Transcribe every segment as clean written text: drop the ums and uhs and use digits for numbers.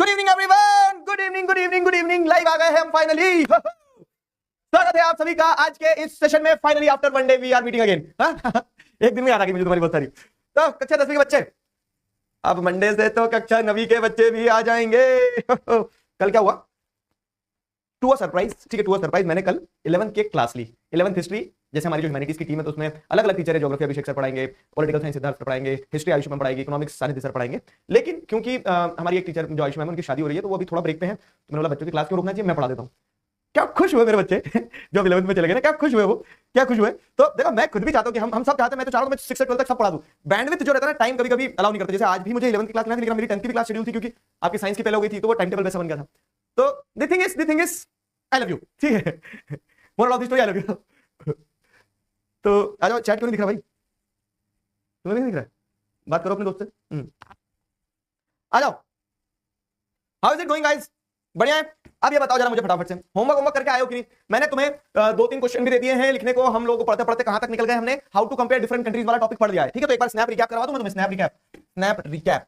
Good evening everyone, good evening good evening good evening. Live आ गए हैं हम फाइनली। स्वागत है आप सभी का आज के इस सेशन में। Finally after one day we are meeting again. एक दिन में याद आ गई मुझे तुम्हारी बहुत सारी। तो कक्षा 10वीं के बच्चे, अब मंडे से तो कक्षा 9वीं के बच्चे भी आ जाएंगे। कल क्या हुआ? टू अ सरप्राइज, ठीक है, टू अ सरप्राइज। मैंने कल 11th की क्लास ली, 11th हिस्ट्री। जैसे हमारी जो ह्यूमैनिटीज की टीम है तो उसमें अलग अलग टीचर है। ज्योग्राफी अभिषेक सर पढ़ाएंगे, पॉलिटिकल साइंस सिद्धार्थ पढ़ाएंगे, हिस्ट्री आयुष मैम पढ़ाएगी, इकोनॉमिक्स सानिध्य सर पढ़ाएंगे। लेकिन क्योंकि हमारी एक टीचर जो आयुष मैम, उनकी शादी हो रही है तो वो अभी थोड़ा ब्रेक पे है, तो मैंने बोला बच्चों की क्लास क्यों रुकना चाहिए, मैं पढ़ा देता हूँ। क्या खुश हुए मेरे बच्चे जो 11th में चले गए ना, क्या खुश हुए वो, क्या खुश हुए। तो देखो मैं खुद भी चाहता हूँ कि हम सब चाहते हैं, मैं तो चाहता हूँ मैं 6 से 12 तक सब पढ़ा दूं। बैंडविड्थ जो रहता है ना, टाइम कभी कभी अलाउ नहीं करता। जैसे आज भी मुझे 11th की क्लास लेना थी, लेकिन मेरी 10th की भी क्लास शेड्यूल थी क्योंकि आपकी साइंस की पहले हो गई थी, तो वो टाइम टेबल वैसा बन गया था। तो the thing is I love you, ठीक है। Moral of the story I love you. तो आ जाओ, चैट क्यों नहीं दिख रहा भाई? तुम्हें नहीं दिख रहा है? बात करो अपने दोस्त से। आ जाओ। How is it going guys? बढ़िया है। अब ये बताओ जरा मुझे फटाफट से, होमवर्क करके आए हो कि नहीं? मैंने तुम्हें 2-3 क्वेश्चन भी दे दिए हैं लिखने को। हम लोग पढ़ते पढ़ते कहां तक निकल गए? हमने how to compare different countries वाला टॉपिक पढ़ लिया है, ठीक है। तो एक बार स्नैप रिकैप करवा दूं मैं तुम्हें, स्नैप रिकैप,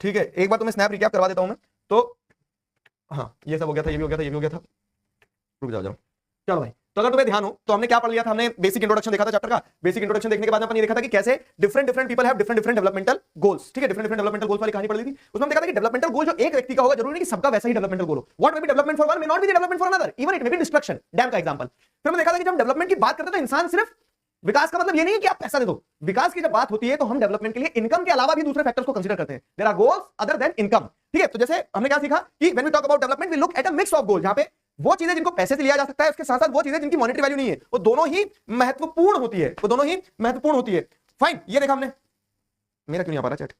ठीक है। एक बार तुम्हें स्नैप रिकैप करवा देता हूं मैं। तो हाँ, ये सब हो गया था, ये भी हो गया था, ये भी हो गया था। रुक जाओ चलो भाई। तो अगर तुम्हें ध्यान हो तो हमने क्या पढ़ लिया था? हमने बेसिक इंट्रोडक्शन देखा था चैप्टर का। बेसिक इंट्रोडक्शन देखने के बाद अपन ये देखा था कि कैसे different people have different developmental goals, ठीक है। डिफरेंट डेवलपमेंटल गोल्स वाली कहानी पढ़ ली थी। उसमें देखा था कि डेवलपमेंटल गोल जो एक व्यक्ति का होगा, जरूरी नहीं कि सबका वैसा ही डेवलपमेंटल गोल हो। What may be development for one may not be development for another, even it may be destruction. Dam का एग्जांपल। फिर हमने देखा था कि जब डेवलपमेंट की बात करते हैं तो इंसान सिर्फ विकास का मतलब ये नहीं है कि आप पैसा दे दो। विकास की जब बात होती है तो हम डेवलपमेंट के लिए इनकम के अलावा भी दूसरे फैक्टर्स को कंसीडर करते हैं। There are goals other than income, ठीक है। तो जैसे हमने क्या सीखा कि when we talk about development we look at a mix of goal, जहां पे वो चीजें जिनको पैसे से लिया जा सकता है, उसके साथ साथ वो चीजें जिनकी मॉनेटरी वैल्यू नहीं है, वो दोनों ही महत्वपूर्ण होती है, वो दोनों ही महत्वपूर्ण होती है। फाइन, ये देखा हमने। मेरा क्यों नहीं आ पा रहा चैट?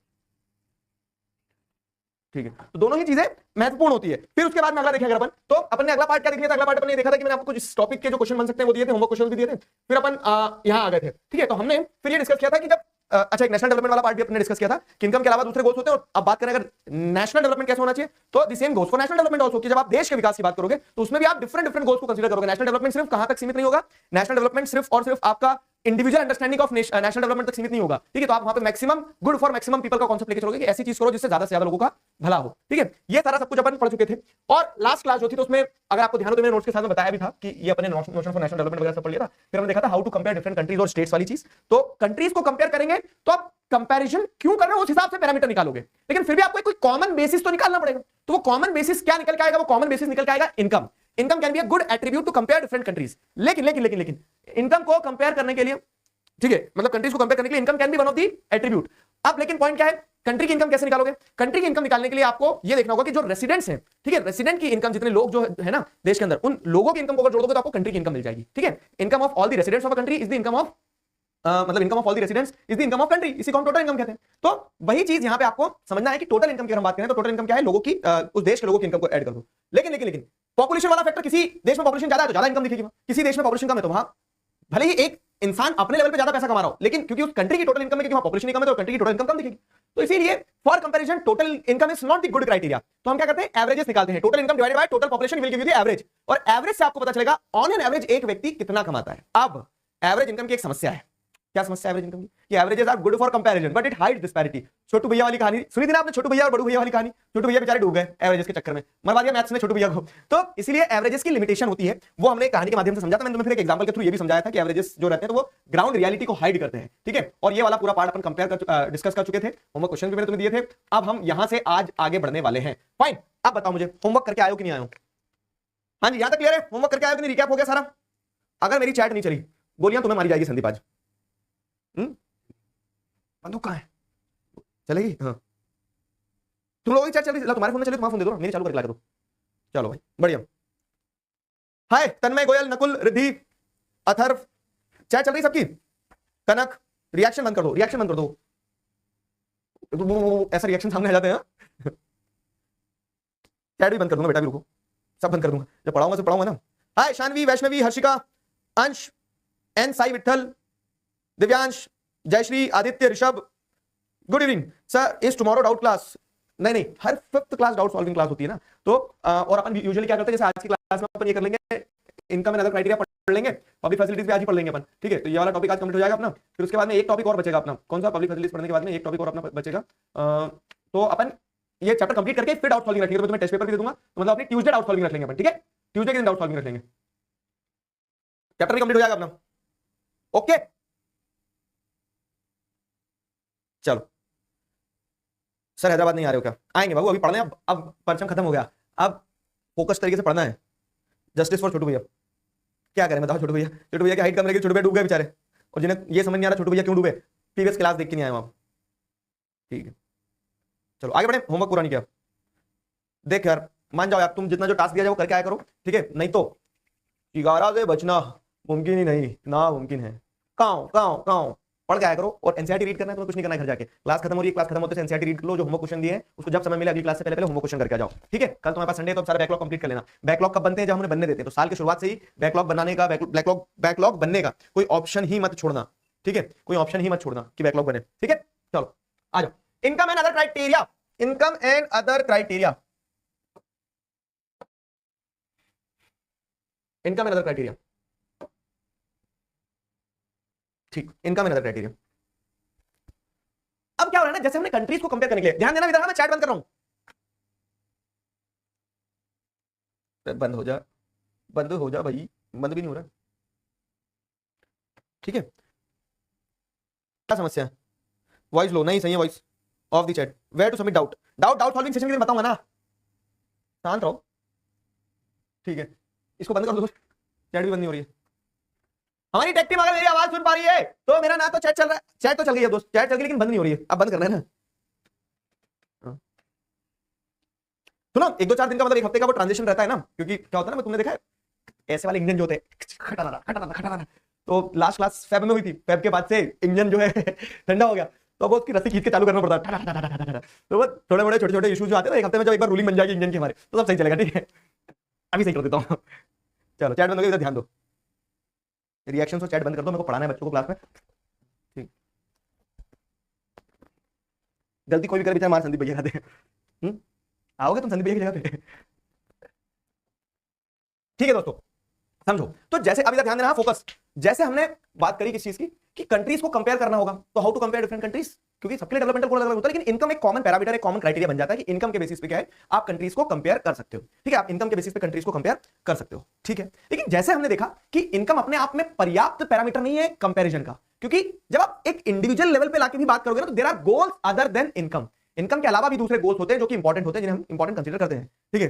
ठीक है, तो दोनों ही चीजें महत्वपूर्ण होती है। फिर उसके बाद में अगला देखें अगर अपन, तो अपन ने अगला पार्ट क्या देख लिया था? अगला पार्ट अपन ने देखा था कि मैंने आपको कुछ टॉपिक के जो क्वेश्चन बन सकते हैं वो दिए थे, होमवर्क क्वेश्चन भी दिए थे। फिर अपन यहां आ गए थे, ठीक है। तो हमने फिर ये डिस्कस किया था कि जब अच्छा, एक नेशनल डेवलपमेंट वाला पार्ट भी अपने डिस्कस किया था कि इनकम के अलावा दूसरे गोल्स होते हैं। और अब बात करें अगर नेशनल डेवलपमेंट कैसे होना चाहिए, तो the same goals for national development also, कि जब आप देश के विकास की बात करोगे तो उसमें भी आप डिफरेंट गोल्स को कंसीडर करोगे। नेशनल डेवलपमेंट सिर्फ कहां तक सीमित नहीं होगा? नेशनल डेवलपमेंट सिर्फ और सिर्फ आपका individual understanding of national development तक सीमित नहीं होगा, ठीक है। तो आप वहां पे maximum good for maximum people का कांसेप्ट लेके चलोगे कि ऐसी चीज करो जिससे ज्यादा से ज्यादा लोगों का भला हो, ठीक है। ये सारा सब कुछ अपन पढ़ चुके थे। और लास्ट क्लास जो थी तो उसमें अगर आपको ध्यान हो तो मैंने नोट्स के साथ में बताया भी था कि ये अपने नोशन फॉर नेशनल डेवलपमेंट वगैरह सब पढ़ लिया था। फिर हमने देखा था how to compare different countries और स्टेट्स वाली चीज। तो कंट्रीज को कंपेयर करेंगे तो आप कंपैरिजन क्यों कर रहे हो उस हिसाब से पैरामीटर निकालोगे, लेकिन फिर भी आपको कोई कॉमन बेसिस तो निकालना पड़ेगा। तो वो कॉमन बेसिस क्या निकल के आएगा? वो कॉमन बेसिस निकल के आएगा income. Income can be a good attribute to compare different countries. लेकिन इनकम को कंपेयर करने के लिए, ठीक है, मतलब कंट्रीज को कंपेयर करने के लिए income can B one of the attribute. अब लेकिन पॉइंट क्या है? कंट्री की इनकम कैसे निकालोगे? कंट्री की इनकम निकालने के लिए आपको यह देखना होगा कि जो रेसिडेंट्स हैं, ठीक है, रेसिडेंट की इनकम, जितने लोग जो है ना देश के अंदर, उन लोगों की इनकम को अगर जोड़ दोगे तो आपको कंट्री की इनकम मिल जाएगी, ठीक है। Income of all the residents of a country is the income of मतलब income of all the residents is the income of country. इसी को हम टोटल इनकम कहते हैं। तो वही चीज यहां पे आपको समझना है कि टोटल इनकम की हम बात करें तो टोटल इनकम क्या है? लोगों की, उस देश के लोगों की इनकम को ऐड कर दो। लेकिन पॉपुलेशन वाला फैक्टर, किसी देश में पॉपुलेशन ज्यादा है तो ज्यादा इनकम दिखेगी, किसी देश में पॉपुलेशन कम है तो वहां भले ही एक इंसान अपने लेवल पे ज्यादा पैसा कमा रहा हो, लेकिन क्योंकि उस कंट्री की टोटल इनकम में, क्योंकि वहां पॉपुलेशन कम है तो कंट्री की टोटल इनकम कम दिखेगी। तो इसीलिए for comparison total income is not the good criteria. तो हम क्या करते हैं? एवरेजेस निकालते हैं। Total income divided by total population will give you the average, और एवरेज से आपको पता चलेगा ऑन एन एवरेज एक व्यक्ति कितना कमाता है। अब एवरेज इनकम की एक समस्या है। क्या समस्या है एवरेज इनकम की? कि averages are good for comparison but it hides disparity. छोटू भैया वाली कहानी सुनी थी ना आपने? छोटू भैया और बड़ू भैया वाली कहानी। छोटू भैया बेचारे डूब गए एवरेजेस के चक्कर में, मरवा दिया मैथ्स ने छोटू भैया को। तो इसलिए एवरेजेस की लिमिटेशन होती है, वो हमने कहानी के माध्यम से समझा था। मैंने तुम्हें फिर एक एग्जांपल के थ्रू ये भी समझाया था कि एवरेजेस जो रहते हैं तो वो ग्राउंड रियलिटी को हाइड करते हैं, ठीक है। और ये वाला पूरा पार्ट अपन कंपेयर कर डिस्कस कर चुके थे। होमवर्क क्वेश्चन भी मैंने तुम्हें दिए थे। अब हम यहां से आज आगे बढ़ने वाले हैं। फाइन, अब बताओ मुझे होमवर्क करके आयो कि नहीं आयो? हाँ जी, यहां तक क्लियर है? होमवर्क करके आयो कि नहीं? रिकैप हो गया सारा? अगर मेरी चैट नहीं चली, गोलियां तुम्हें मारी जाएगी संदीप आज। बंदूक कहां है? चलेगी? हाँ, तुम लोगों की चैट चल रही है, तुम्हारे फोन में चले, तुम्हारा फोन दे दो, मेरी चालू करके ला दो। चलो भाई, बढ़िया। हाय तन्मय, गोयल, नकुल, रिद्धि, अथर्व, चैट चल रही सबकी? कनक, रिएक्शन बंद कर दो, रिएक्शन बंद कर दो। ऐसा रिएक्शन सामने आ जाते हैं। चैट भी बंद कर दूंगा बेटा, भी रुको, सब बंद कर दूंगा, जब पढ़ाऊंगा सब पढ़ाऊंगा ना। हाय Shanvi, Vaishnavi, Harshika, Ansh, N Sai Vithal, Divyansh, Jayshree, Aditya, Rishabh, good evening sir. Is tomorrow doubt class? नहीं, हर 5th class doubt solving class होती है ना। तो और अपन यूजुअली क्या करते हैं, जैसे आज की क्लास में अपन ये कर लेंगे, इनकम एंड अदर क्राइटेरिया पढ़ लेंगे, पब्लिक फैसिलिटीज भी आज ही पढ़ लेंगे अपन, ठीक है। तो ये वाला टॉपिक आज कंप्लीट हो जाएगा अपना। फिर उसके बाद में एक टॉपिक और बचेगा अपना। कौन सा? पब्लिक फैसिलिटीज पढ़ने के बाद में एक टॉपिक और अपना बचेगा, तो अपन ये चैप्टर कंप्लीट करके फिर डाउट सॉल्विंग रखेंगे, तो मैं तुम्हें टेस्ट पेपर भी दे दूंगा, तो मतलब अपनी ट्यूसडे डाउट सॉल्विंग रख लेंगे अपन, ठीक है, ट्यूसडे के दिन डाउट सॉल्विंग रख लेंगे, चैप्टर भी कंप्लीट हो जाएगा अपना। ओके चलो सर हैदराबाद नहीं आ रहे हो क्या? आएंगे बाबू, अभी पढ़ना है, अब परचम खत्म हो गया, अब फोकस तरीके से पढ़ना है। जस्टिस फॉर छोटू भैया, क्या करें बताओ, छोटू भैया की हाइट कम रहेगी, छोटू भैया डूब गए बेचारे, और जिन्हें ये समझ नहीं आ रहा छोटू भैया क्यों डूबे, प्रीवियस क्लास देख के नहीं आए आप, ठीक है चलो आगे बढ़े। होमवर्क पूरा नहीं किया, देख यार मान जाओ यार, तुम जितना जो टास्क दिया जाए वो करके आया करो, ठीक है, नहीं तो 11 से बचना मुमकिन ही नहीं, ना मुमकिन है। काओ पढ़ के आया करो, और एनसीईआरटी रीड करना है तो कुछ नहीं करना है, घर जाके क्लास खत्म हो रही है, क्लास खत्म होते से एनसीईआरटी रीड कर लो, जो होमवर्क क्वेश्चन दिए हैं उसको जब समय मिले अगली क्लास से पहले होमवर्क क्वेश्चन करके आ जाओ, ठीक है। कल तुम्हारे पास संडे, तो सारा बैकलॉग कंप्लीट कर लेना। बैकलॉग कब बनते हैं? जब हमने बनने देते हैं, तो साल की शुरुआत से ही बैकलॉग बनाने का, बैकलॉग बनने का कोई ऑप्शन ही मत छोड़ना, ठीक है, कोई ऑप्शन ही मत छोड़ना कि बैकलॉग बने, ठीक है। चलो आ जाओ, income and other criteria, income and other criteria, income and other criteria, ठीक, इनकम एंड अदर क्राइटेरिया। अब क्या हो रहा है ना, जैसे हमने कंट्रीज को कंपेयर करने के लिए, ध्यान देना इधर, मैं चैट बंद कर रहा हूं, बंद हो जा, बंद हो जा भाई, बंद भी नहीं हो रहा, ठीक है। क्या समस्या है? वॉइस लो नहीं, सही है voice of the chat, where to submit doubt, doubt solving session के दिन बताऊंगा ना, शांत रहो, ठीक है। इसको बंद कर दो, चैट भी बंद नहीं हो रही है हमारी टेक्टिव। अगर मेरी आवाज सुन पा रही है तो मेरा ना तो चैट चल रहा है, चैट तो चल गई है दोस्त, चैट चल गई लेकिन बंद नहीं हो रही है, अब बंद करना है ना। सुनो, 1-2-4 दिन का मतलब 1 हफ्ते का वो ट्रांजिशन रहता है ना, क्योंकि क्या होता है ना, तुमने देखा है ऐसे वाले इंजन जो होते हैं खटाना, तो लास्ट क्लास फेब में हुई थी, फेब के बाद से इंजन जो है ठंडा हो गया, तो वो उसकी रस्सी खींच के चालू करना पड़ता है, तो वो थोड़े बड़े छोटे छोटे इश्यूज जो आते हैं, 1 हफ्ते में जब एक बार रूलिंग बन जाएगी इंजन की हमारे, तो सब सही चलेगा, ठीक है। अभी सही कर देता हूँ, चलो चैट बंद हो गया, ध्यान दो, रिएक्शन से चैट बंद कर दो, मेरे को पढ़ाना है बच्चों को क्लास में, ठीक। गलती कोई भी करे बेचारा मार संदीप भैया खाते हैं, आओगे तुम संदीप भैया की जगह पे, ठीक है दोस्तों, समझो। तो जैसे अभी तक ध्यान देना, फोकस, जैसे हमने बात करी किस चीज की, कि कंट्रीज को कंपेयर करना होगा, तो how to compare different countries, क्योंकि सबके लिए डेवलपमेंटल गोल अलग अलग होता है, लेकिन इनकम एक कॉमन पैरामीटर, एक कॉमन क्राइटेरिया बन जाता है कि इनकम के बेसिस पे क्या है, आप कंट्रीज को कंपेयर कर सकते हो, ठीक है, आप इनकम के बेसिस पे कंट्रीज को कंपेयर कर सकते हो, ठीक है। लेकिन जैसे हमने देखा कि इनकम अपने आप में पर्याप्त पैरामीटर नहीं है कंपेरिजन का, क्योंकि जब आप एक इंडिविजुअल लेवल पे लाके भी बात करोगे ना, तो there are goals other than income, income के अलावा भी दूसरे गोल्स होते हैं जो कि इंपॉर्टेंट होते हैं, जिन्हें हम इंपॉर्टेंट कंसीडर करते हैं, ठीक है।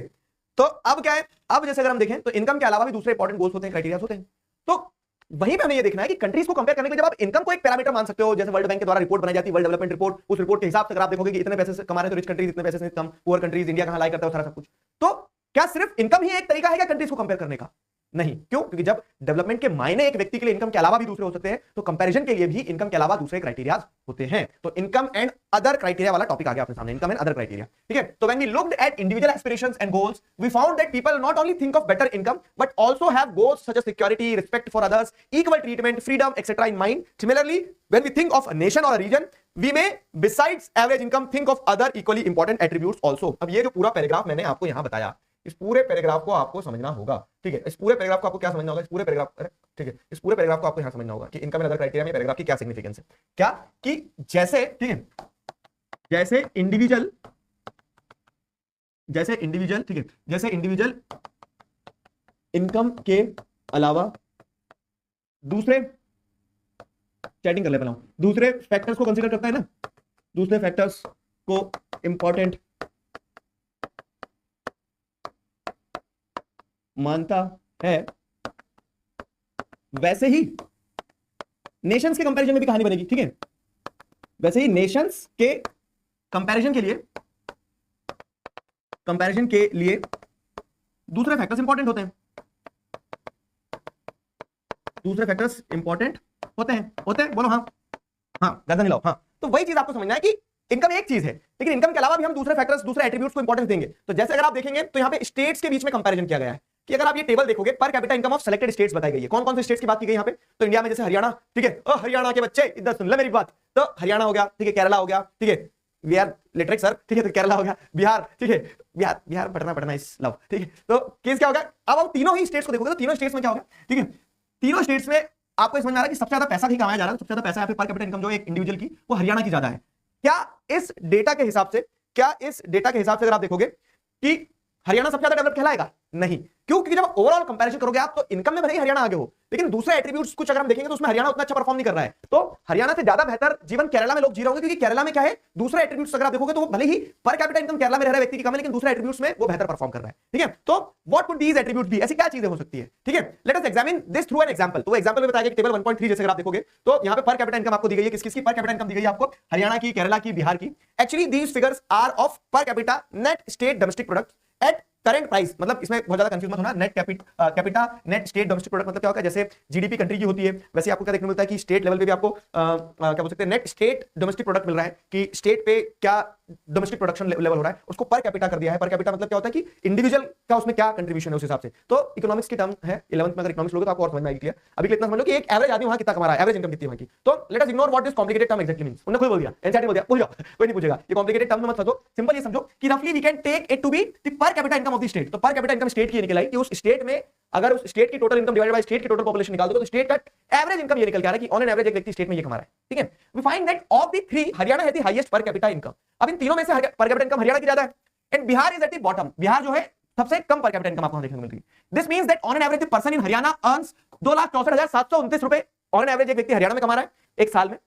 तो अब क्या है, अब जैसे अगर हम देखें तो इनकम के अलावा भी दूसरे इंपॉर्टेंट गोल्स होते हैं, क्राइटेरिया होते हैं, तो वहीं पे हमें ये देखना है कि कंट्रीज को कंपेयर करने के लिए जब आप इनकम को एक पैरामीटर मान सकते हो, जैसे वर्ल्ड बैंक के द्वारा रिपोर्ट बनाई जाती है, वर्ल्ड डेवलपमेंट रिपोर्ट, उस रिपोर्ट के हिसाब से अगर आप देखोगे कि इतने पैसे से कमा रहे हैं तो रिच कंट्रीज, इतने पैसे से कम पुअर कंट्रीज, इंडिया कहां लाई करता है, सारा सब कुछ, तो क्या सिर्फ इनकम ही एक तरीका है क्या कंट्रीज को कंपेयर करने का? नहीं, क्यों? क्योंकि जब डेवलपमेंट के मायने एक व्यक्ति के लिए इनकम के अलावा भी दूसरे हो सकते हैं, तो कंपैरिजन के लिए भी इनकम के अलावा दूसरे क्राइटेरिया होते हैं। तो इनकम एंड अदर क्राइटेरिया वाला टॉपिक आ गया अपने सामने, इनकम एंड अदर क्राइटेरिया, ठीक है। तो when we looked at individual aspirations and goals, we found that people not only think of better income but also have goals such as security, respect for others, equal treatment, freedom etcetera in mind. Similarly when we think of a nation और a region, we may besides average income think of other equally important attributes also. अब ये जो पूरा paragraph मैंने आपको यहां बताया, इस पूरे पैराग्राफ को आपको समझना होगा, ठीक है। इस पूरे पैराग्राफ को आपको क्या समझना होगा, इस पूरे पैराग्राफ, ठीक है, इस पूरे पैराग्राफ को आपको यहां समझना होगा कि इनकम एंड अदर क्राइटेरिया में पैराग्राफ की क्या सिग्निफिकेंस है, क्या कि जैसे, ठीक है, जैसे इंडिविजुअल, ठीक है, जैसे इंडिविजुअल इनकम के अलावा दूसरे, चैटिंग कर ले पहले, दूसरे फैक्टर्स को कंसीडर करता है ना, दूसरे फैक्टर्स को इंपॉर्टेंट मानता है, वैसे ही नेशंस के कंपैरिजन में भी कहानी बनेगी, ठीक है। वैसे ही नेशंस के कंपैरिजन के लिए दूसरे फैक्टर्स इंपॉर्टेंट होते हैं, दूसरे फैक्टर्स इंपॉर्टेंट होते हैं, बोलो हाँ, गर्दन हिलाओ, हाँ। तो वही चीज आपको समझना है कि इनकम एक चीज है, लेकिन इनकम के अलावा भी हम दूसरे फैक्टर्स, दूसरे एट्रीब्यूट्स को इंपॉर्टेंस देंगे। तो जैसे अगर आप देखेंगे तो यहाँ पे स्टेट्स के बीच में कंपैरिजन किया गया है, कि अगर आप ये टेबल देखोगे, पर capita income of selected states बताई गई है। कौन कौन से स्टेट्स की बात की गई यहाँ पे? तो इंडिया में जैसे हरियाणा, ठीक है, हरियाणा के बच्चे इधर सुन ले मेरी बात, तो हरियाणा हो गया, ठीक है, केरला हो गया, ठीक है, वी आर लिटरेट सर, ठीक है, तो केरला हो गया, बिहार, ठीक है, बिहार पढ़ना इस लव, ठीक है। तो केस क्या होगा, अब आप तीनों ही स्टेट्स को देखोगे तो तीनों स्टेट्स में क्या होगा, ठीक है, तीनों स्टेट्स में आपको समझ आ रहा है कि सबसे ज्यादा पैसा कमाया जा रहा है, सबसे ज्यादा पैसा या फिर पर कैपिटा इनकम जो एक इंडिविजुअल की, वो हरियाणा की ज्यादा है। क्या इस डेटा के हिसाब से क्या इस डेटा के हिसाब से अगर आप देखोगे कि हरियाणा सबसे ज्यादा डेवलप कहलाएगा? नहीं। क्यों? क्योंकि जब ओवरऑल कंपैरिजन करोगे आप, तो इनकम में भले ही हरियाणा आगे हो, लेकिन दूसरे एट्रीब्यूट्स कुछ अगर हम देखेंगे तो उसमें हरियाणा उतना अच्छा परफॉर्म नहीं कर रहा है। तो हरियाणा से ज्यादा बेहतर जीवन केरला में लोग जी रहे होंगे, क्योंकि केरला में क्या है, दूसरे एट्रीब्यूट्स अगर आप देखोगे तो वो भले ही पर कैपिटा इनकम केरला में रह रहे व्यक्ति की कम है, लेकिन दूसरे एट्रीब्यूट्स में वो बेहतर परफॉर्म कर रहा है। ठीक है, तो what would these attributes be? ऐसी क्या चीजें हो सकती है? ठीक है, let us examine this through an example. तो एग्जांपल में बताया गया कि टेबल 1.3 जैसे अगर आप देखोगे तो यहां पे पर कैपिटा इनकम आपको दी गई है। किस-किस की पर कैपिटा इनकम दी गई है आपको? हरियाणा की, केरला की, बिहार की। Actually these figures are of per capita net state domestic product at current price. मतलब इसमें बहुत ज्यादा कंफ्यूज मत होना। Net capita net state domestic product मतलब क्या होगा? जैसे जीडीपी कंट्री की होती है, वैसे आपको क्या देखने मिलता है कि स्टेट लेवल पे भी आपको क्या बोल सकते हैं, नेट स्टेट डोमेस्टिक प्रोडक्ट मिल रहा है कि स्टेट पे क्या डोमेस्टिक प्रोडक्शन लेवल हो रहा है, उसको पर कैपिटा कर दिया है। पर कैपिटा मतलब क्या होता है कि इंडिविजुअल का उसमें क्या कंट्रीब्यूशन है उस हिसाब से। तो इकोनॉमिक्स की टर्म है, 11th में अगर इकोनॉमिक्स लोगे तो आपको और समझ में आएगी क्लियर। अभी इतना समझ लो कि एक एवरेज आदमी वहां कितना कमा रहा है, एवरेज इनकम कितनी है वहां की। तो let us ignore what this complicated term exactly means. उन्होंने खुद बोल दिया, एनसीईआरटी बोल दिया, भूल जाओ, कोई नहीं पूछेगा। ये कॉम्प्लिकेटेड टर्म मत समझो, सिंपल ये समझो कि रफली we can take it to be the per capita income of the state. तो पर कैपिटा इनकम स्टेट की निकल आई कि उस स्टेट में अगर उस स्टेट की total income divided by state की टोटल पॉपुलेशन निकाल दो तो स्टेट का एवरेज इनकम ये निकल के आ रहा है कि ऑन एन एवरेज एक व्यक्ति स्टेट में ये कमा रहा है। ठीक है, we find that of the three Haryana has the highest per capita income. अब इन तीनों में से पर कैपिटा इनकम हरियाणा की ज्यादा है and Bihar is at the bottom. Bihar जो है सबसे कम पर कैपिटा इनकम आपको देखने को मिलती है। This means that on an average the person in Haryana earns 2,64,729 रुपए ऑन एन एवरेज एक व्यक्ति हरियाणा में कमा रहा है एक साल में।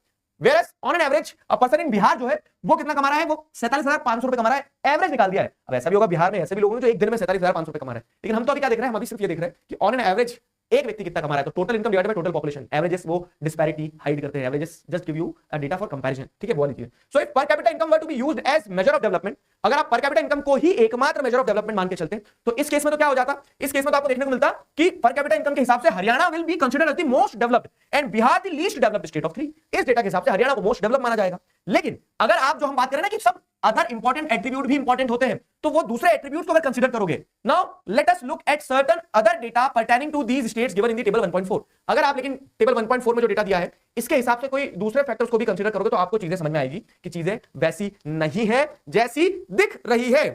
Whereas on an average a person in Bihar जो है वो कितना कमा रहा है? वो 47,500 रुपए कमा रहा है, एवरेज निकाल दिया है। अब ऐसा भी होगा बिहार में ऐसे भी लोग हैं जो एक दिन में 47,500 रुपए कमा रहे हैं, लेकिन हम तो अभी क्या देख रहे हैं, हम अभी सिर्फ ये देख रहे हैं कि ऑन एन एवरेज एक व्यक्ति कितना कमा रहा है। तो total income divided by total population, averages वो डिस्पैरिटी हाइड करते हैं, averages just give you a data for comparison. ठीक है, वो वाली चीज। So if per capita income were to be used as measure of development, अगर आप पर कैपिटा इनकम को ही एकमात्र मेजर ऑफ डेवलपमेंट मान के चलते तो इस केस में तो क्या हो जाता? इस केस में तो आपको देखने को मिलता कि पर कैपिटा इनकम के हिसाब से Haryana will be considered as the most developed and Bihar the least developed state of three. इस डेटा के हिसाब से हरियाणा को मोस्ट डेवलप माना जाएगा। लेकिन अगर आप जो हम बात करें ना कि सब अदर इंपॉर्टेंट एट्रीब्यूट भी इंपॉर्टेंट होते हैं, तो वो दूसरे एट्रीब्यूट को अगर कंसीडर करोगे। Now let us look at certain other data pertaining to these states given in the table 1.4। अगर आप लेकिन टेबल 1.4 में जो डेटा दिया है इसके हिसाब से कोई दूसरे फैक्टर्स को भी कंसीडर करोगे तो आपको चीजें समझ में आएगी कि चीजें वैसी नहीं है जैसी दिख रही है।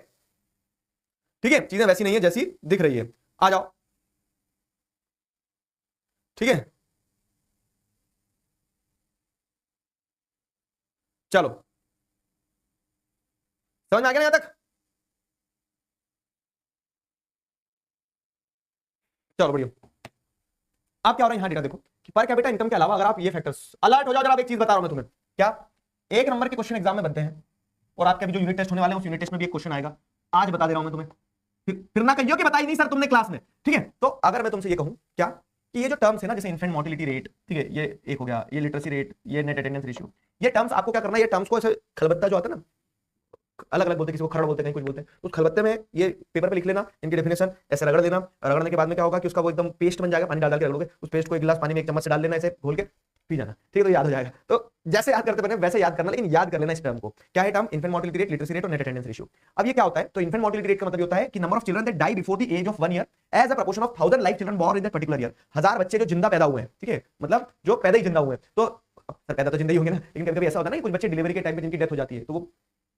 ठीक है, चीजें वैसी नहीं है जैसी दिख रही है। आ जाओ, ठीक है, चलो समझ में आ गया यहां तक? चलो बढ़िया। आप क्या हो रहा है यहां डेटा देखो कि पर कैपिटा इनकम के अलावा अगर आप ये फैक्टर्स अलर्ट हो जाओ। जरा आप एक चीज बता रहा हूं मैं तुम्हें, क्या एक नंबर के क्वेश्चन एग्जाम में बनते हैं और आपके अभी जो यूनिट टेस्ट होने वाले हैं उस यूनिट टेस्ट में भी एक क्वेश्चन आएगा। आज बता दे रहा हूं मैं तुम्हें, फिर ना कहियो कि बताई नहीं सर तुमने क्लास में। ठीक है, तो अगर मैं तुमसे ये कहूं क्या कि ये जो टर्म्स है ना, जैसे इन्फेंट मोर्टिलिटी रेट, ठीक है, ये एक हो गया, ये लिटरेसी रेट, ये नेट अटेंडेंस रेशियो, ये टर्म्स आपको क्या करना है, ये टर्म्स को ऐसे खलबत्ता जो आता है ना, अलग अलग बोलते हैं, किसी को खरड़ बोलते हैं, कहीं कुछ बोलते हैं, उस खलबत्ते में ये पेपर पे लिख लेना, इनकी डेफिनेशन ऐसे रगड़ देना। रगड़ने के बाद में क्या होगा कि उसका वो एकदम पेस्ट बन जाएगा, पानी डाल के रगड़ोगे, उस पेस्ट को एक गिलास पानी में एक चम्मच से डाल लेना, ऐसे घोल के पी जाना। ठीक है, तो याद हो जाएगा। तो जैसे याद करते बने वैसे याद करना, लेकिन याद कर लेना इस टर्म को। क्या है term? Infant mortality rate, literacy rate और नेट अटेंडेंस रेशियो। अब ये क्या होता है? तो इन्फेंट मोर्टिलिटी रेट का मतलब होता है कि number of children that die before the age of 1 year as a proportion of 1000 live children born in that particular year. 1000 बच्चे जो जिंदा पैदा हुए हैं, ठीक है, मतलब जो पैदा ही जिंदा हुए हैं। तो सर पैदा तो जिंदा ही होंगे ना, लेकिन कभी-कभी ऐसा होता है ना कि कुछ बच्चे डिलीवरी के टाइम पे जिनकी डेथ हो जाती है, तो वो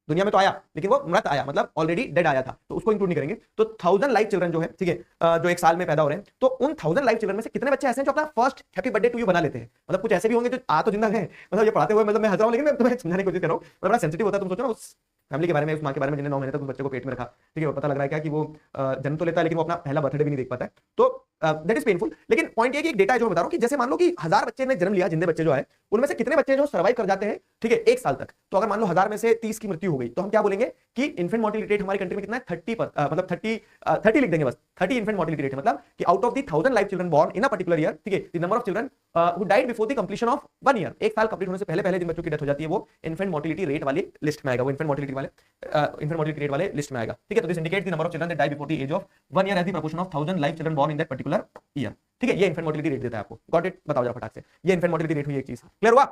दुनिया में तो आया लेकिन वो मृत आया, मतलब ऑलरेडी डेड आया था, तो उसको इंक्लूड नहीं करेंगे। तो 1000 लाइव चिल्ड्रन जो है, ठीक है, जो एक साल में पैदा हो रहे हैं, तो उन 1000 लाइव चिल्ड्रन में से कितने बच्चे ऐसे हैं जो अपना first happy birthday to you बना लेते हैं? मतलब कुछ ऐसे भी होंगे जो आ तो जिंदा है, मतलब ये पढ़ाते हुए मतलब मैं हंस रहा हूं, लेकिन मैं तुम्हें समझाने की कोशिश कर रहा हूं। मतलब बड़ा सेंसिटिव होता है। तुम सोचो ना उस फैमिली के बारे में, उस मां के बारे में जिन्हें 9 महीने तक उस बच्चे को पेट में रखा, ठीक है, पता लग रहा है क्या कि वो जन्म तो लेता है लेकिन वो अपना पहला बर्थडे भी नहीं देख पाता है, तो दैट इज पेनफुल। लेकिन पॉइंट ये कि एक डेटा है जो मैं बता रहा हूं कि जैसे मान लो कि 1000 बच्चे ने जन्म लिया, जिंदे बच्चे जो है उनमें से कितने बच्चे जो सर्वाइव कर जाते हैं, ठीक है, एक साल तक। तो अगर मान लो 1000 में से 30 की मृत्यु हो गई, तो हम क्या बोलेंगे कि इन्फेंट मोर्टिलिटी रेट हमारी कंट्री में कितना है? 30 पर, मतलब 30 लिख देंगे बस। 30 इन्फेंट मोर्टिलिटी रेट मतलब कि out of the 1000 live children born in a particular year, ठीक है, the number of children who died before the completion of 1 year, एक साल कंप्लीट होने से पहले पहले जिन बच्चों की डेथ हो जाती है वो इन्फेंट मोर्टिलिटी रेट वाली लिस्ट में आएगा, वो इन्फेंट मोर्टिलिटी रेट वाले लिस्ट में आएगा। ठीक है, तो this indicates the number of children that die before the age of 1 year as the proportion of 1000 live children born in that particular year. ठीक है, ये इन्फेंट मोर्टिलिटी रेट देता है आपको। Got it? बताओ जरा फटाक से, ये इन्फेंट मोर्टिलिटी रेट हुई एक चीज। क्लियर हुआ?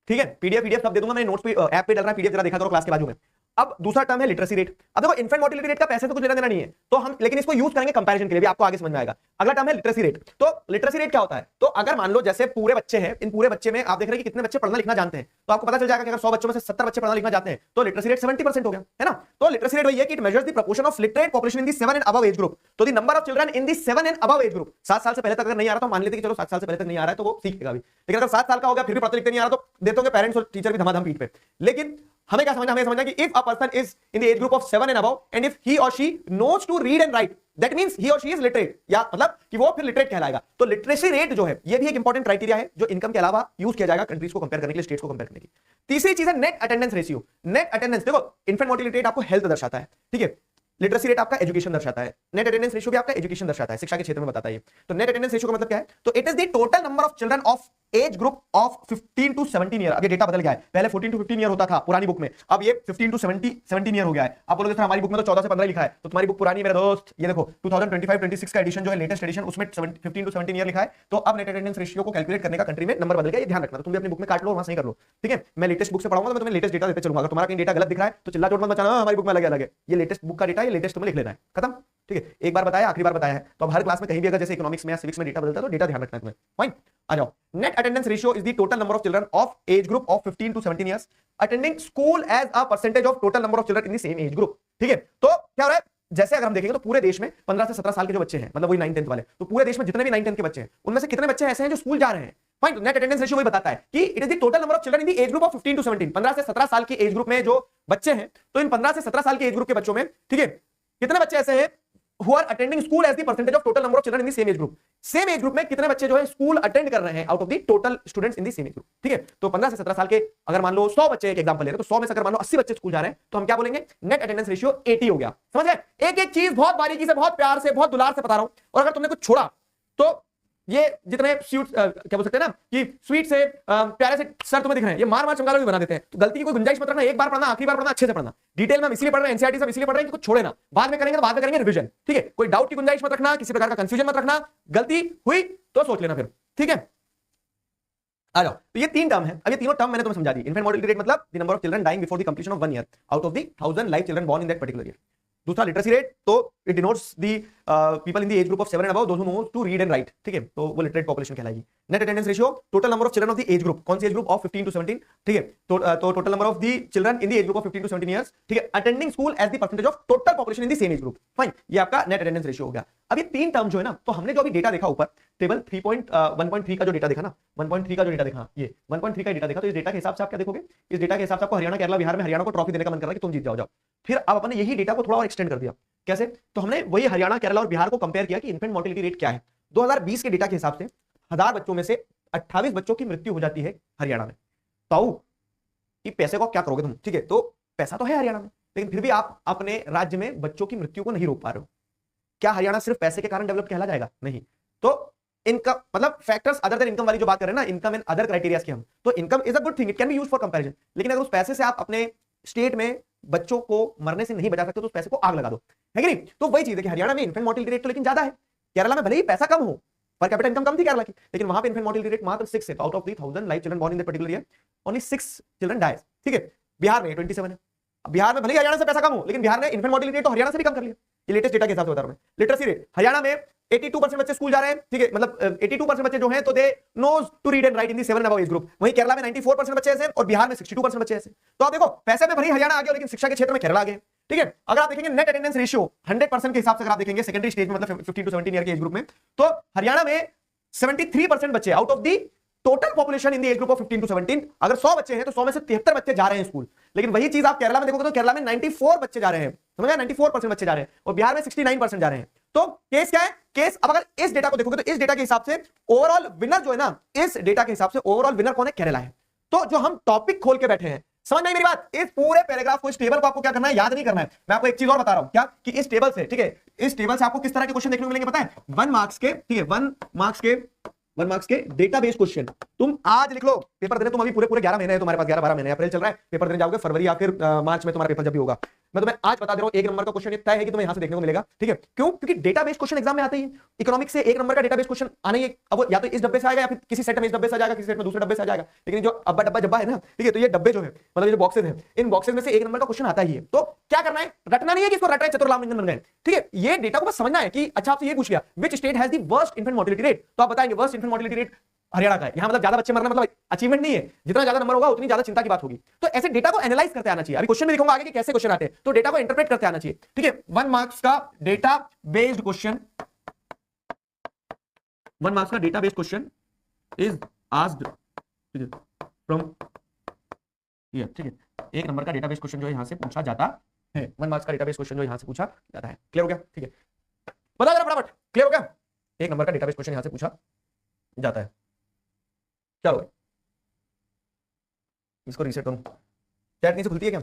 ठीक है, पीडीएफ सब दे दूंगा मैं, नोट्स पे ऐप पे डल रहा है पीडीएफ, जरा देखा करो क्लास के बाजू में। अब दूसरा टर्म है लिटरेसी रेट। अब देखो इन्फेंट मोर्टेलिटी रेट का पैसे तो कुछ लेना देना नहीं है, तो हम लेकिन इसको यूज करेंगे कंपैरिजन के लिए भी, आपको आगे समझ में आएगा। अगला टर्म है लिटरेसी रेट। तो लिटरेसी रेट क्या होता है, तो अगर मान लो जैसे पूरे बच्चे हैं, इन पूरे बच्चे में आप देख रहे हैं कि कितने बच्चे पढ़ना लिखना जानते हैं, तो आपको पता चल जाएगा कि अगर 100 बच्चों में से 70 बच्चे पढ़ना लिखना जानते हैं तो लिटरेसी रेट 70% हो गया, है ना। तो लिटरेसी रेट वही है कि it measures the proportion of literate population in the 7 and above age group. तो the number of children in the 7 and above age group, 7 साल से पहले तक अगर नहीं आ रहा तो मान लेते कि चलो 7 साल से पहले तक नहीं आ रहा है तो वो सीखेगा भी, लेकिन अगर 7 साल का हो गया फिर भी पढ़ते लिखते नहीं आ रहा तो देते होंगे पेरेंट्स और टीचर भी धमाधम पीठ पे। लेकिन हमें क्या समझना, हमें समझना कि if a person is in the age group of 7 and above and if he और she knows to read and write, that means he और शी इज लिटरेट, या मतलब कि वो फिर लिटरेट कहलाएगा। तो लिटरेसी रेट जो है ये भी एक इंपॉर्टेंट क्राइटेरिया है जो इनकम के अलावा यूज किया जाएगा कंट्रीज को कंपेयर करने के लिए, स्टेट्स को कंपेयर करने की। तीसरी चीज है net attendance ratio. Net attendance, देखो इन्फेंट मोर्टेलिटी रेट आपको हेल्थ दर्शाता है, ठीक है, लिटरेसी रेट आपका एजुकेशन दर्शाता है, नेट अटेंडेंस रेशियो भी आपका एजुकेशन दर्शाता है, शिक्षा के क्षेत्र में बताता है। तो नेट अटेंडेंस रेशियो का मतलब क्या है, तो it is the total number of children of age group of 15 to 17 year. अब ये डेटा बदल गया है, पहले 14 टू 15 ईयर होता था पुरानी बुक में, अब ये 15 टू 17 ईयर हो गया है। आप बोलोगे सर हमारी बुक में तो 14 से 15 लिखा है, तो तुम्हारी बुक पुरानी मेरे दोस्त, ये देखो 2025-26 का एडिशन जो है लेटेस्ट एडिशन, उसमें 15 टू 17 ईयर लिखा है। तो अब नेट अटेंडेंस रेशियो को कैलकुलेट करने का कंट्री में नंबर बदल गया, ये ध्यान रखना। तो तुम भी अपनी बुक में काट लो और वहां सही कर लो, ठीक है। मैं लेटेस्ट बुक से पढ़ाऊंगा तो मैं तुम्हें लेटेस्ट डेटा देते चलूंगा, अगर तुम्हारा कहीं डेटा गलत दिख रहा है तो चिल्ला चोट मत मचाना, हमारी बुक में अलग अलग है, ये लेटेस्ट बुक का डेटा, ये लेटेस्ट तुम्हें लिख लेना है, खत्म, ठीक है। एक बार बताया, आखिरी बार बताया है, तो अब हर क्लास में कहीं भी अगर जैसे इकोनॉमिक्स में या सिविक्स में डेटा बदलता है तो डेटा ध्यान रखना है तुम्हें, फाइन। आ जाओ, net attendance ratio is the total number of children of age group of 15 to 17 years attending school as a percentage of total number of children in the same age group, ठीक है। तो क्या हो रहा है, जैसे अगर हम देखेंगे तो पूरे देश में 15 से 17 साल के जो बच्चे हैं, मतलब वही 9-10 वाले, तो पूरे देश में जितने भी 9-10 के बच्चे हैं उनमें से कितने बच्चे ऐसे हैं जो स्कूल जा रहे हैं, फाइन। तो नेट अटेंडेंस रेशियो वही बताता है कि it is the total number of children in the age group of 15 to 17, 15 से 17 साल के एज ग्रुप में जो बच्चे हैं, तो इन 15 से 17 साल के एज ग्रुप के बच्चों में, ठीक है, कितने बच्चे ऐसे हैं who are attending school as the percentage of total number of children in the same age group। Same age group में कितने बच्चे जो है स्कूल अटेंड कर रहे हैं out of the total students in the same age group, ठीक है। तो 15 से 17 साल के अगर मान लो 100 बच्चे, एक एग्जांपल ले रहे हैं, तो 100 में से अगर मान लो 80 बच्चे स्कूल जा रहे हैं तो हम क्या बोलेंगे, नेट अटेंडेंस रेशियो 80 हो गया। समझ गए, एक एक चीज बहुत बारीकी से, बहुत प्यार से, बहुत दुलार से बता रहा हूं, और अगर तुमने कुछ छोड़ा तो ये जितने स्वीट क्या बोल सकते हैं ना कि स्वीट से प्यारे से सर तुम्हें दिख रहे हैं, ये मार मार चमकालो भी बना देते हैं। तो गलती की कोई गुंजाइश मत रखना, एक बार पढ़ना, आखिरी बार पढ़ना, अच्छे से पढ़ना। डिटेल में हम इसलिए पढ़ रहे हैं, एनसीईआरटी से इसलिए पढ़ रहे हैं कि कुछ छोड़े ना, बाद में करेंगे तो बाद में करेंगे रिवीजन, ठीक है। कोई डाउट की गुंजाइश मत रखना, किसी प्रकार का कंफ्यूजन मत रखना, गलती हुई तो सोच लेना फिर, ठीक है। आ जाओ, तो ये 3 टर्म है। अब ये तीनों टर्म मैंने तुम्हें समझा दी। इन्फेंट मोर्टेलिटी रेट मतलब the number of children dying before the completion of 1 year out of the 1000 live children born in that particular year. दूसरा लिटरेसी रेट, तो it denotes the people in the age group of 7 and above those who know to read and write, ठीक है, तो वो literate population कहलाएगी। Net attendance ratio, total number of children of the age group, कौन सी age group, of 15 to 17, ठीक है। तो total number of the children in the age group of 15 to 17 years, ठीक है, attending school as the percentage of total population in the same age group, fine. ये आपका net attendance ratio हो गया। अब ये 3 टर्म जो है ना, तो हमने जो अभी डेटा देखा ऊपर टेबल 1.3 का जो डेटा देखा ना, 1.3 का जो डेटा देखा, ये 1.3 का डेटा देखा, तो इस डेटा के हिसाब से आप क्या देखोगे, इस डेटा के हिसाब से आपको हरियाणा, केरला, बिहार में हरियाणा को ट्रॉफी देने का मन कर रहा है कि तुम जीत जाओ। फिर अब अपन ने यही डेटा को थोड़ा और एक्सटेंड कर दिया, कैसे, तो हमने वही हरियाणा, केरला और बिहार को कंपेयर किया कि इन्फेंट मोर्टेलिटी रेट क्या है। 2020 के डेटा के हिसाब से 1000 बच्चों में से 28 बच्चों की मृत्यु हो जाती है हरियाणा में। ताऊ कि पैसे को क्या करोगे तुम, ठीक है, तो पैसा तो है हरियाणा में, लेकिन फिर भी आप अपने राज्य में बच्चों की मृत्यु को नहीं रोक पा रहे हो। क्या हरियाणा सिर्फ पैसे के कारण डेवलप कहला जाएगा, नहीं। तो इनकम मतलब फैक्टर्स अदर देन इनकम वाली जो बात कर रहे हैं ना, इनकम एंड अदर क्राइटेरियाज की हम, तो income is a good thing, it can be used for comparison, लेकिन अगर उस पैसे से आप अपने स्टेट में बच्चों को मरने से नहीं बचा सकते तो उस पैसे को आग लगा दो, है कि नहीं। तो वही चीज है कि हरियाणा में इन्फेंट मोर्टेलिटी रेट तो लेकिन ज्यादा है, केरला में भले ही पैसा कम हो, पर कैपिटल इनकम कम थी केरला की, लेकिन वहां पे इन्फेंट मोर्टेलिटी रेट मात्र 6 है। Out of 1000 live children born in that particular year only 6 children dies, ठीक है। बिहार में 27 है। बिहार में भले ही हरियाणा से पैसा कम हो, लेकिन बिहार ने इन्फेंट मोर्टेलिटी रेट तो हरियाणा से भी कम कर लिया, ये लेटेस्ट डेटा के हिसाब से बता रहा हूं मैं। लिटरेसी रेट हरियाणा में 82% बच्चे स्कूल जा रहे हैं, ठीक है, मतलब 82% बच्चे जो हैं तो they knows to read and write in the 7 and above age group. वहीं केरला में 94% बच्चे ऐसे हैं और बिहार में 62% बच्चे ऐसे। तो आप देखो पैसे में भले हरियाणा आगे, लेकिन शिक्षा के क्षेत्र में केरला आगे, ठीक है। अगर आप देखेंगे नेट अटेंडेंस रेशियो 100% के हिसाब से अगर आप देखेंगे सेकेंडरी स्टेज में, मतलब 15 टू 17 ईयर के एज ग्रुप में, तो हरियाणा में 73% बच्चे out of the total population in the age group of 15 to 17, अगर 100 बच्चे हैं तो 100 में से 73 बच्चे जा रहे हैं स्कूल। लेकिन वही चीज आप केरला में देखोगे तो केरला में 94 बच्चे जा रहे हैं, समझ गए, 94% बच्चे जा रहे हैं, और बिहार में 69% जा रहे हैं। तो केस क्या है, केस अब अगर इस डेटा को देखोगे तो इस डेटा के हिसाब से ओवरऑल विनर जो है ना, इस डेटा के हिसाब से ओवरऑल विनर कौन है, केरला है। तो जो हम टॉपिक खोल के बैठे हैं, समझ नहीं मेरी बात, इस पूरे पैराग्राफ को, इस टेबल को आपको क्या करना है, याद नहीं करना है। मैं आपको एक चीज और बता रहा हूं, क्या कि इस टेबल से, ठीक है, इस टेबल से आपको किस तरह के क्वेश्चन देखने को मिलेंगे पता है, 1 मार्क्स के, ठीक है, 1 मार्क्स के डेटाबेस क्वेश्चन। तुम आज लिख लो, पेपर देने तुम अभी पूरे 11 महीने है तुम्हारे पास, 11-12 महीने, अप्रैल चल रहा है, पेपर देने जाओगे फरवरी या फिर मार्च में तुम्हारा पेपर जब भी होगा, मैं तुम्हें आज बता दे रहा हूं, 1 नंबर का क्वेश्चन तय है कि तुम्हें यहां से देखने को मिलेगा, ठीक है? क्यों? क्योंकि डेटाबेस क्वेश्चन एग्जाम में आते ही, इकोनॉमिक्स से 1 नंबर का डेटाबेस क्वेश्चन आना ही, अब या तो इस डब्बे से आएगा या फिर किसी सेट में इस डब्बे से आ जाएगा, किसी सेट में दूसरे डब्बे से आ जाएगा, लेकिन जो अब्बा डब्बा जब्बा है ना, ठीक है, तो ये डब्बे जो है मतलब ये जो बॉक्सेस है, इन बॉक्सेस में से 1 नंबर का क्वेश्चन आता ही है। तो क्या करना है, रटना नहीं है कि इसको रट रहे चतुर्लाभ बन गए, ठीक है? ये डेटा को बस समझना है कि अच्छा आपसे ये पूछ लिया which state has the worst infant mortality rate, तो आप बताएंगे worst infant mortality rate Haryana का है। यहां मतलब ज्यादा बच्चे मरना मतलब अचीवमेंट नहीं है, जितना ज्यादा नंबर होगा उतनी ज्यादा चिंता की बात होगी। तो ऐसे डेटा को एनालाइज करते आना चाहिए। अभी क्वेश्चन में दिखाऊंगा आगे कि कैसे क्वेश्चन आते हैं, तो डेटा को इंटरप्रेट करते आना चाहिए, ठीक है? 1 मार्क्स का डेटा बेस्ड क्वेश्चन, 1 मार्क्स का data based question is asked from here, ठीक है? 1 नंबर का डेटा बेस्ड क्वेश्चन जो यहां से पूछा जाता है, 1 मार्क्स का डेटा बेस्ड क्वेश्चन जो यहां से पूछा जाता है। क्लियर हो गया? ठीक है, बता जरा फटाफट, क्लियर हो गया? 1 नंबर का डेटा बेस्ड क्वेश्चन यहां से पूछा जाता है। चलो इसको रीसेट करूं, चैट नहीं से खुलती है क्या?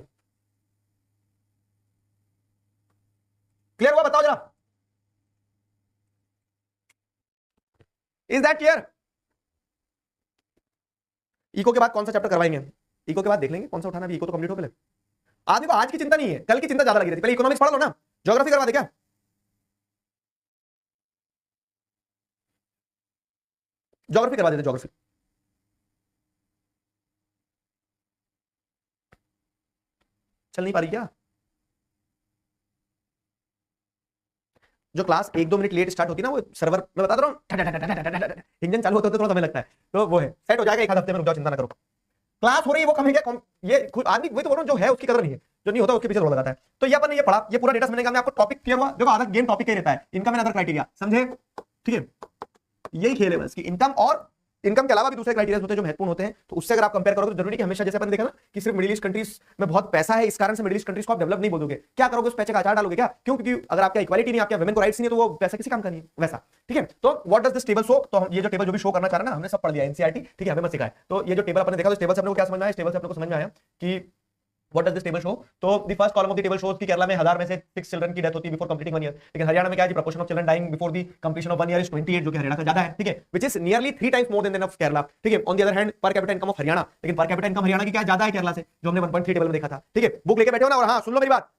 क्लियर हुआ? बताओ जरा, इज दैट क्लियर? इको के बाद कौन सा चैप्टर करवाएंगे? इको के बाद देख लेंगे कौन सा उठाना, भी इको तो कंप्लीट हो पहले। आदमी को आज की चिंता नहीं है, कल की चिंता ज्यादा लगी रहती। पहले इकोनॉमिक्स पढ़ लो ना, ज्योग्राफी करवा दे क्या? ज्योग्राफी करवा देते, ज्योग्राफी। चल नहीं पा रही क्या? जो क्लास 1-2 मिनट लेट स्टार्ट होती है ना, वो सर्वर मैं बता रहा हूँ इंजन चालू होते थोड़ा समय लगता है, तो वो है, सेट हो जाएगा 1 हफ्ते में, रुक जाओ, चिंता ना करो। क्लास हो रही है वो कम है क्या? ये आदमी वही तो बोल रहा हूँ, जो है उसकी कदर नहीं है, जो नहीं होता उसके पीछे रोल लगाता है। तो ये अपन ने ये पढ़ा, ये पूरा डेटा समझने का हमने आपको टॉपिक क्लियर हुआ। देखो आधा गेम टॉपिक ही रहता है, इनकम एंड अदर क्राइटेरिया, समझे? ठीक है, यही खेल है बस कि इनकम और इनकम के अलावा भी दूसरे क्राइटेरिया होते हैं जो महत्वपूर्ण होते हैं। तो उससे अगर आप कंपेयर करोगे तो जरूरी कि हमेशा जैसे अपन देखा ना कि सिर्फ मिडिल ईस्ट कंट्रीज में बहुत पैसा है, इस कारण से मिडिल ईस्ट कंट्रीज को आप डेवलप नहीं बोलोगे, क्या करोगे? उस पैसे का अचार डालोगे क्या? क्यों? क्योंकि अगर आपका इक्वालिटी नहीं, आपके वुमेन को राइट्स नहीं है, तो वो पैसा किसी काम का नहीं है वैसा, ठीक है? तो what does this table show? तो ये जो टेबल जो भी शो करना चाह रहा है ना, हमने सब पढ़ लिया एनसीईआरटी, ठीक है, हमें मत सिखाए। तो ये जो टेबल अपने देखा, तो टेबल से अपने को क्या समझ में आया? इस टेबल से अपने को समझ में आया कि What does this table show? तो the first column of the table shows कि केरला में 1000 में से 6 चिल्ड्रन की डेथ होती है बिफोर कंप्लीटिंग 1 ईयर। लेकिन हरियाणा में क्या है? Proportion of children dying before the completion of 1 year is 28, जो कि हरियाणा का ज्यादा है, ठीक है? Which is nearly 3 times more than of Kerala, ठीक है? On the other hand per capita income of Haryana, लेकिन पर कैपिटा इनकम हरियाणा की क्या ज्यादा है केरला से, जो हमने 1.3 टेबल में देखा था, ठीक है? बुक लेके बैठे हो ना, और हाँ सुन लो मेरी बात,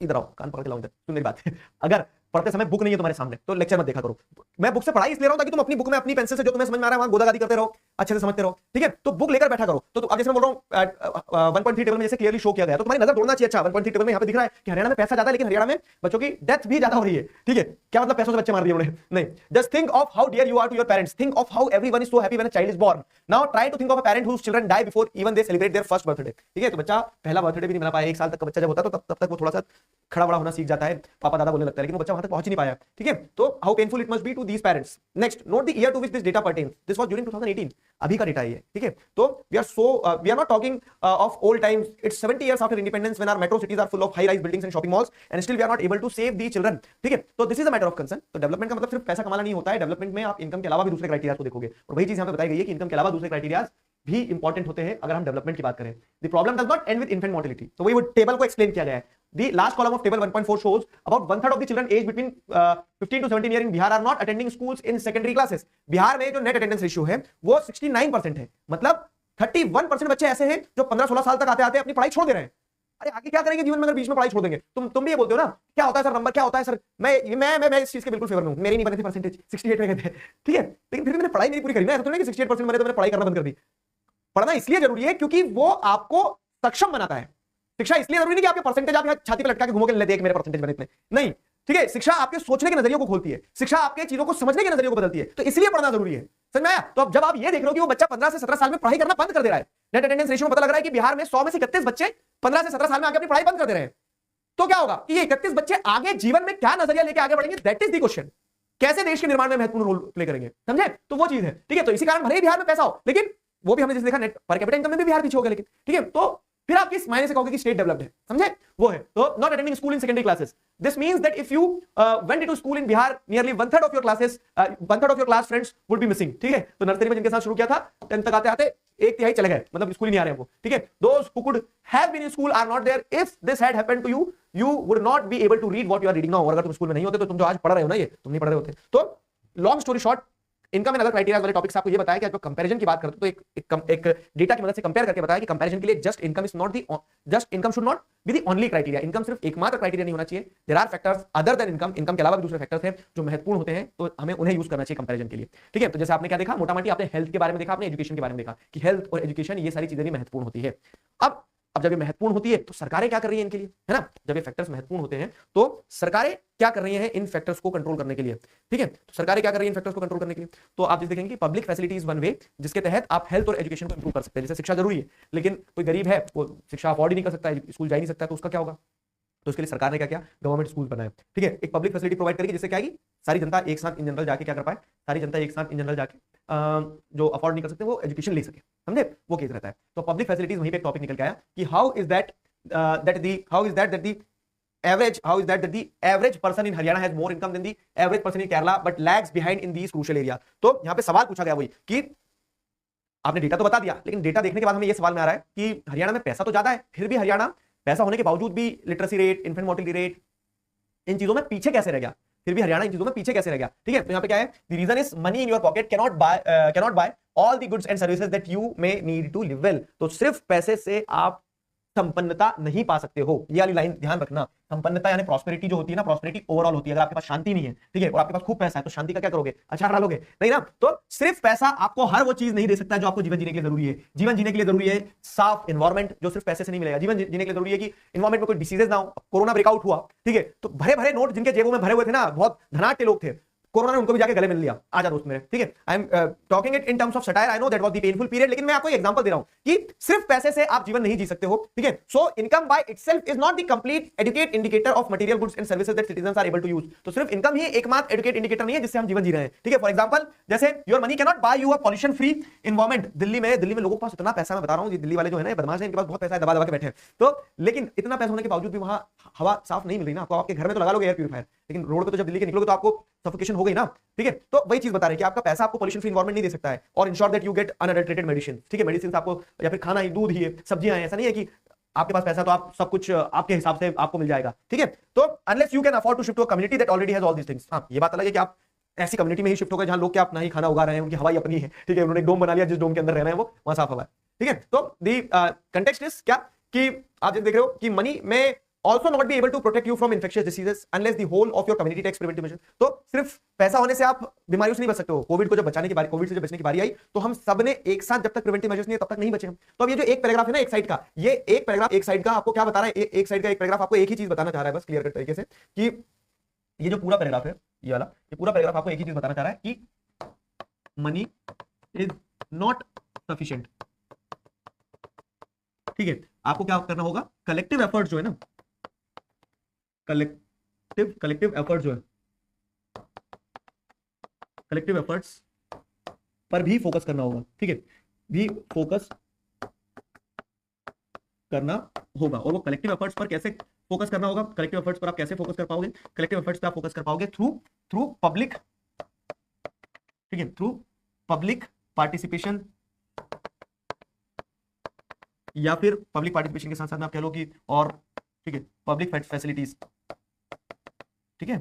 इधर आओ, कान पकड़ के लाओ इधर, सुन मेरी बात। अगर पढ़ते समय बुक नहीं है तुम्हारे सामने तो लेक्चर मत देखा करो। मैं बुक से पढ़ाई इसलिए रहा हूं ताकि तुम अपनी बुक में अपनी पेंसिल से जो तुम्हें समझ में आ रहा है वहां गोदागादी करते रहो, अच्छे से समझते रहो, ठीक है? तो बुक लेकर बैठा करो। तो अब जैसे मैं बोल रहा हूं 1.3 टेबल में जैसे क्लियरली शो किया गया, तो तुम्हारी नजर दौड़ना चाहिए। अच्छा 1.3 टेबल में यहां पे दिख रहा है कि हरियाणा में पैसा ज्यादा है, लेकिन हरियाणा में बच्चों की डेथ भी ज्यादा हो रही है, ठीक है? क्या मतलब पैसों से बच्चे मार दिए उन्होंने? नहीं, just think of how dear you are to your parents, think of how everyone is so happy when a child is born. Now try to think of a parent whose children die before even they celebrate their first birthday, ठीक है? तो बच्चा पहला birthday भी नहीं मना पाया, 1 साल तक का बच्चा जब होता है तो तब तक वो थोड़ा सा खड़ा बड़ा होना सीख जाता है, पापा दादा बोलने लगता है, लेकिन वो बच्चा वहां तक पहुंच ही नहीं पाया, ठीक है? तो how painful it must be to these parents. Next, note the year to which this data pertains, this was during 2018, अभी का डेटा है ये, ठीक है? तो we are not talking of old times, it's 70 years after independence when our metro cities are full of high rise buildings and shopping malls and still we are not able to save the children, ठीक है? तो this is a matter of concern. तो development का मतलब सिर्फ पैसा कमाना नहीं होता है, डेवलपमेंट में आप इनकम के अलावा भी दूसरे क्राइटेरिया को देखोगे, और वही चीज यहां पे बताई गई है कि इनकम के अलावा दूसरे क्राइटेरिया भी इंपॉर्टेंट होते हैं अगर हम डेवलपमेंट की बात करें। The problem does not and with infant mortality, तो वही वो टेबल को एक्सप्लेन किया गया है। The last column of table 1.4 shows about 1/3 of the children aged between 15 to 17 years in Bihar are not attending schools in secondary classes. Bihar में जो net attendance ratio है वो 69% है, मतलब 31% बच्चे ऐसे हैं जो 15-16 साल तक आते आते अपनी पढ़ाई छोड़ दे रहे हैं। अरे आगे क्या करेंगे जीवन में अगर बीच में पढ़ाई छोड़ देंगे? तुम भी ये बोलते हो ना, क्या होता है सर नंबर, क्या होता है सर? मैं इस चीज के बिल्कुल फेवर में हूं, मेरी नहीं बनी थी परसेंटेज, 68 में गए थे, ठीक है? लेकिन फिर भी मैंने पढ़ाई नहीं पूरी करी ना, ऐसा तो नहीं कि 68% बने तो मैंने पढ़ाई करना बंद कर दी। पढ़ना इसलिए जरूरी है क्योंकि वो आपको सक्षम बनाता है। शिक्षा इसलिए जरूरी नहीं कि आपके परसेंटेज आप छाती पे लटका के घूमोगे, देख मेरे परसेंटेज बने इतने, नहीं, ठीक है? शिक्षा आपके सोचने के नजरिए को खोलती है, शिक्षा आपके चीजों को समझने के नजरिए को बदलती है, तो इसलिए पढ़ना जरूरी है। समझ में आया? तो अब जब आप ये देख रहे हो कि वो बच्चा 15 से 17 साल में पढ़ाई करना बंद कर दे रहा है, नेट अटेंडेंस रेशियो में पता लग रहा है कि बिहार में 100 में से 31 बच्चे 15 से 17 साल में आगे अपनी पढ़ाई बंद कर दे रहे हैं, तो क्या होगा कि ये 31 बच्चे आगे जीवन में क्या नजरिया लेके आगे बढ़ेंगे? That is the question. कैसे देश के निर्माण में महत्वपूर्ण रोल प्ले करेंगे, समझे? तो वो चीज है, ठीक है? तो इसी कारण भले ही बिहार में पैसा हो, लेकिन वो भी हमने जैसे देखा नेट पर कैपिटा इनकम में भी बिहार पीछे हो गया, लेकिन ठीक है? तो फिर आप किस मायने से कहोगे कि स्टेट डेवलप्ड है, समझे? वो है तो not attending school in secondary classes, this means that if you went into school in Bihar nearly 1/3 of your classes 1/3 of your class friends would be missing, ठीक है? तो नर्सरी में जिनके साथ शुरू किया था 10th तक आते आते 1/3 चले गए, मतलब स्कूल ही नहीं आ रहे हैं वो, ठीक है? Those who could have been in school are not there. If this had happened to you, you would not be able to read what you are reading now. अगर तुम स्कूल में नहीं होते तो तुम जो आज पढ़ रहे हो ना, ये तुम नहीं पढ़ रहे होते। तो long story short, income and other criteria वाले टॉपिक्स आपको ये बताया कि आपको कंपैरिजन की बात करते तो एक डेटा की मदद से कंपेयर करके बताया कि कंपैरिजन के लिए just income should not be the only criteria. Income सिर्फ एकमात्र क्राइटेरिया नहीं होना चाहिए। There are factors other than income, income के अलावा भी दूसरे फैक्टर्स हैं जो महत्वपूर्ण होते हैं, तो हमें उन्हें यूज करना चाहिए कंपैरिजन के लिए। ठीक है, तो जैसे आपने क्या देखा, मोटा मोटी आपने हेल्थ के बारे में देखा, आपने एजुकेशन के बारे में देखा कि हेल्थ और एजुकेशन ये सारी चीजें भी महत्वपूर्ण होती है। अब जब ये महत्वपूर्ण होती है तो सरकारें क्या कर रही हैं इनके लिए, है ना। जब ये फैक्टर्स महत्वपूर्ण होते हैं तो सरकारें क्या कर रही हैं इन फैक्टर्स को कंट्रोल करने के लिए। ठीक है, तो सरकारें क्या कर रही हैं इन फैक्टर्स को कंट्रोल करने के लिए, तो आप देखेंगे कि पब्लिक फैसिलिटीज वन वे जिसके तहत आप हेल्थ और एजुकेशन को इंप्रूव कर सकते हैं। जैसे शिक्षा जरूरी है, लेकिन कोई गरीब है वो शिक्षा अफोर्ड ही नहीं कर सकता है, स्कूल जा ही नहीं सकता, तो उसका क्या होगा। तो इसके लिए सरकार ने क्या किया, गवर्नमेंट स्कूल बनाए। ठीक है, एक पब्लिक फैसिलिटी प्रोवाइड करेगी जिससे क्या है सारी जनता एक साथ इन जनरल जाके क्या कर पाए, सारी जनता एक साथ इन जनरल जाके जो अफोर्ड नहीं कर सकते वो एजुकेशन ले सके, समझे, वो केस रहता है। तो पब्लिक फैसिलिटीज वहीं पे एक टॉपिक निकल के आया कि how is that the average person in Haryana has more income than the average person in Kerala but lags behind in these crucial area। तो यहां पे सवाल पूछा गया वही कि आपने डेटा तो बता दिया, लेकिन डेटा देखने के बाद हमें यह सवाल में आ रहा है कि हरियाणा में पैसा तो ज्यादा है, फिर भी हरियाणा पैसा होने के बावजूद भी literacy rate, infant mortality rate, इन चीजों में पीछे कैसे रह गया, फिर भी हरियाणा इन चीजों में पीछे कैसे रह गया। ठीक है, तो यहाँ पे क्या है, the reason is money in your pocket cannot buy all the goods and services that you may need to live well. तो सिर्फ पैसे से आप संपन्नता नहीं पा सकते हो, ये वाली लाइन ध्यान रखना। संपन्नता यानी प्रॉस्पेरिटी जो होती है ना, प्रॉस्पेरिटी ओवरऑल होती है। अगर आपके पास शांति नहीं है, ठीक है, और आपके पास खूब पैसा है, तो शांति का क्या करोगे, अचार डालोगे नहीं ना। तो सिर्फ पैसा आपको हर वो चीज नहीं दे सकता जो आपको जीवन जीने के लिए जरूरी है। जीवन जीने के लिए जरूरी है साफ एनवायरमेंट, जो सिर्फ पैसे से नहीं मिलेगा। जीवन जीने के लिए जरूरी है कि एनवायरमेंट में कोई डिसीजेस ना हो। कोरोना ब्रेकआउट हुआ, ठीक है, तो भरे भरे नोट जिनके जेबों में भरे हुए थे ना, बहुत धनाढ्य के लोग थे, कोरोना ने उनको भी जाके गले मिल लिया। आजा दोस्त मेरे, ठीक है, I am talking it in terms of satire, I know that was the painful period, लेकिन मैं आपको एक एग्जांपल दे रहा हूं कि सिर्फ पैसे से आप जीवन नहीं जी सकते हो। ठीक है, so income by itself is not the complete adequate indicator of material goods and services that citizens are able to use. तो सिर्फ इनकम ही एकमात्र एडुकेट इंडिकेटर नहीं है जिससे हम जीवन जी रहे हैं। ठीक है, फॉर एग्जांपल जैसे your money can not buy you a pollution free environment. Delhi में लोगों के पास इतना पैसा, मैं बता रहा हूं, दिल्ली वाले जो है ना बदमाश है, इनके पास बहुत पैसा है, दबा दबा के बैठे हैं। तो लेकिन इतना पैसा होने के बावजूद भी वहां हवा साफ नहीं मिल रही ना आपको। आपके घर में तो लगा लोगे एयर प्यूरिफायर, लेकिन रोड पे तो जब दिल्ली के निकलोगे तो आपको सफोकेशन हो गई ना। ठीक है, तो वही चीज बता रहे हैं कि आपका पैसा आपको पॉल्यूशन फ्री एनवायरमेंट नहीं दे सकता है, और ensure that you get unadulterated medicine. ठीक है, मेडिसिन आपको, या फिर खाना ही, दूध ही है, सब्जियां हैं, ऐसा नहीं है कि आपके पास पैसा तो आप सब कुछ आपके हिसाब से आपको मिल जाएगा। ठीक है, तो unless you can afford to shift to a community that already has all these things. हां, ये बात अलग है कि आप ऐसी कम्युनिटी में ही शिफ्ट हो गए जहां लोग क्या अपना ही खाना उगा रहे हैं, उनकी हवाई अपनी है। ठीक है, उन्होंने एक डोम बना लिया, जिस डोम के अंदर रह रहे हैं वो वहां साफ हवा है। ठीक है, तो दी कंटेक्स्ट इज क्या कि आप देख रहे हो कि मनी में also not be able to protect you from infectious diseases unless the whole of your community takes preventive measures। तो सिर्फ पैसा होने से आप बीमारियों से नहीं बच सकते हो। कोविड को जब बचाने की बारी, कोविड से जब बचने की बारी आई तो हम सबने एक साथ, जब तक प्रिवेंटिव मेजर्स नहीं है तब तक नहीं बचे हम। तो अब ये जो एक पैराग्राफ है ना एक साइड का, ये एक पैराग्राफ एक साइड का आपको क्या बता रहा है, एक साइड का एक पैराग्राफ आपको एक ही चीज बताना चाह रहा है बस क्लियर कट तरीके से, कि ये जो पूरा पैराग्राफ है, ये वाला, ये पूरा पैराग्राफ आपको एक ही चीज बताना चाह रहा है कि मनी इज नॉट सफिशिएंट। ठीक है, आपको क्या करना होगा, कलेक्टिव एफर्ट जो है ना, कलेक्टिव एफर्ट्स जो है, कलेक्टिव एफर्ट्स पर भी फोकस करना होगा। ठीक है, भी फोकस करना होगा। और वो कलेक्टिव एफर्ट्स पर कैसे फोकस करना होगा, कलेक्टिव एफर्ट्स पर आप कैसे फोकस कर पाओगे, कलेक्टिव एफर्ट्स पे आप फोकस कर पाओगे थ्रू पब्लिक, ठीक है, थ्रू पब्लिक पार्टिसिपेशन, या फिर पब्लिक पार्टिसिपेशन के साथ साथ में आप कह लो कि, और ठीक है, पब्लिक फैसिलिटीज। ठीक है,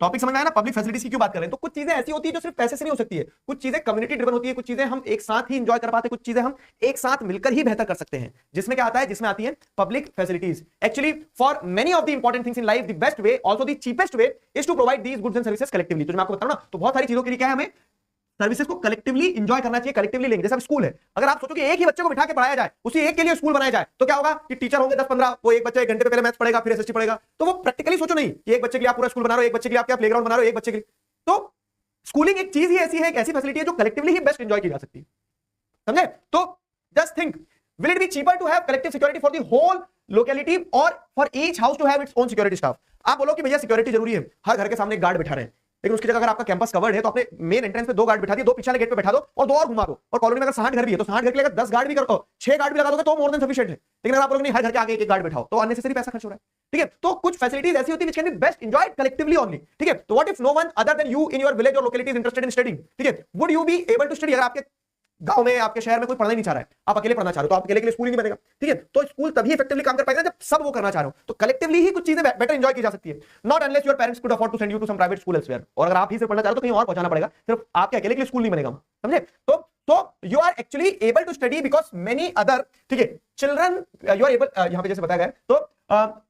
टॉपिक समझ में आया ना, पब्लिक फैसिलिटीज की क्यों बात कर रहे हैं। तो कुछ चीजें ऐसी होती है जो सिर्फ पैसे से नहीं हो सकती है, कुछ चीजें कम्युनिटी ड्रिवन होती है, कुछ चीजें हम एक साथ ही एंजॉय कर पाते हैं, कुछ चीजें हम एक साथ मिलकर ही बेहतर कर सकते हैं, जिसमें क्या आता है, जिसमें आती है public facilities. Actually for many of the important things in life the best way, also the cheapest way is to provide these goods and services collectively. तो मैं आपको बता रहा हूं ना, तो बहुत सारी चीजों के लिए क्या है, हमें सर्विसेज को कलेक्टिवली एंजॉय करना चाहिए, कलेक्टिवली लेंगे। जैसे अब स्कूल है, अगर आप सोचो कि एक ही बच्चे को बिठा के पढ़ाया जाए, उसी एक के लिए स्कूल बनाया जाए, तो क्या होगा कि टीचर होंगे 10-15, वो एक बच्चा 1 घंटे पहले मैथ्स पढ़ेगा, फिर एसएसटी पढ़ेगा। तो वो प्रैक्टिकली सोचो नहीं कि एक बच्चे के लिए आप पूरा स्कूल बना रहे हो, एक बच्चे के लिए आप क्या प्लेग्राउंड बना रहे हो, एक बच्चे के लिए। तो स्कूलिंग एक चीज ही ऐसी है, एक ऐसी फैसिलिटी है जो कलेक्टिवली ही बेस्ट एंजॉय की जा सकती है, समझे। तो just think, will it be cheaper to have collective security for the whole locality और for each house to have its own security staff. आप बोलो कि भैया सिक्योरिटी जरूरी है, हर घर के सामने एक गार्ड बिठा रहे हैं, लेकिन उसकी जगह अगर आपका कैंपस कवर्ड है तो अपने मेन एंट्रेंस पे 2 गार्ड बिठा दिए, 2 पीछे वाले गेट पे बैठा दो और 2 और घुमा दो। और कॉलोनी में अगर 60 घर भी है तो 60 घर के लिए अगर 10 गार्ड भी करो, 6 गार्ड भी लगा दोगे तो मोर देन सफिशिएंट है। लेकिन अगर आप लोग नहीं, हर घर के आगे एक गार्ड बिठाओ, तो अननेसेसरी पैसा खर्च हो रहा है। ठीक है, तो कुछ फैसिलिटीज ऐसी होती है which can be best enjoyed collectively only. ठीक है, तो what if no one other than you in your village और locality is interested in studying. ठीक है, would you be able to study. अगर आपके गांव में, आपके शहर में कोई पढ़ना ही नहीं चाह रहा है, आप अकेले पढ़ना चाह रहे हो, तो आप अकेले के लिए स्कूल ही नहीं बनेगा, ठीक है। तो स्कूल तभी इफेक्टिवली काम कर पाएगा जब सब वो करना चाह रहे हो, तो कलेक्टिवली ही कुछ चीजें बेटर एंजॉय की जा सकती है। Not unless your parents could afford to send you to some private school elsewhere, और अगर आप ही से पढ़ना चाह रहे हो तो कहीं और पहुंचाना पड़ेगा, सिर्फ आपके अकेले के लिए स्कूल नहीं बनेगा, समझे। तो you are actually able to study because many other, ठीक है, चिल्ड्रन, यू आर एबल, यहां पे जैसे बताया गया, तो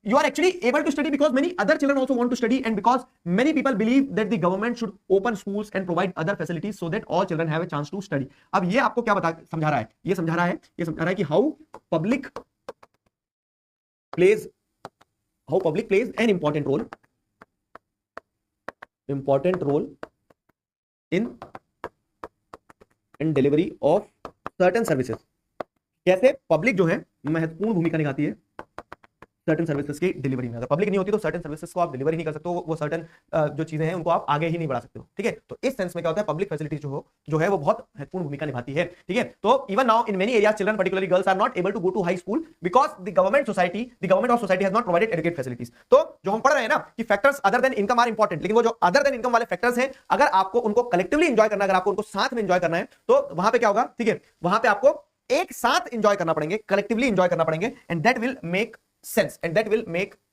you are actually able to study because many other children also want to study, and because many people believe that the government should open schools and provide other facilities so that all children have a chance to study. अब ये आपको क्या समझा रहा है, ये समझा रहा है कि how public plays an important role in delivery of certain services. कैसे पब्लिक जो है महत्वपूर्ण भूमिका निभाती है सर्टेन सर्विसेज की डिलीवरी में। अगर पब्लिक नहीं होती तो सर्टेन सर्विसेज को आप डिलीवरी नहीं कर सकते हो, वो सर्टेन जो चीजें हैं उनको आप आगे ही नहीं बढ़ा सकते हो, ठीक है। तो इस सेंस में क्या होता है, पब्लिक फैसिलिटीज जो है वो बहुत महत्वपूर्ण भूमिका निभाती है, ठीक है। तो even now in many areas children particularly girls are not able to go to high school because the government of society has not provided adequate facilities. तो जो हम पढ़ रहे हैं ना कि factors other than income are important, लेकिन वो जो अदर देन इनकम वाले फैक्टर्स हैं, अगर आपको उनको कलेक्टिवली एंजॉय करना है, अगर आपको उनको साथ में एंजॉय करना है, तो वहां पे क्या होगा, ठीक है, वहां पे आपको एक साथ एंजॉय करना पड़ेंगे, कलेक्टिवली एंजॉय करना पड़ेंगे, and that will make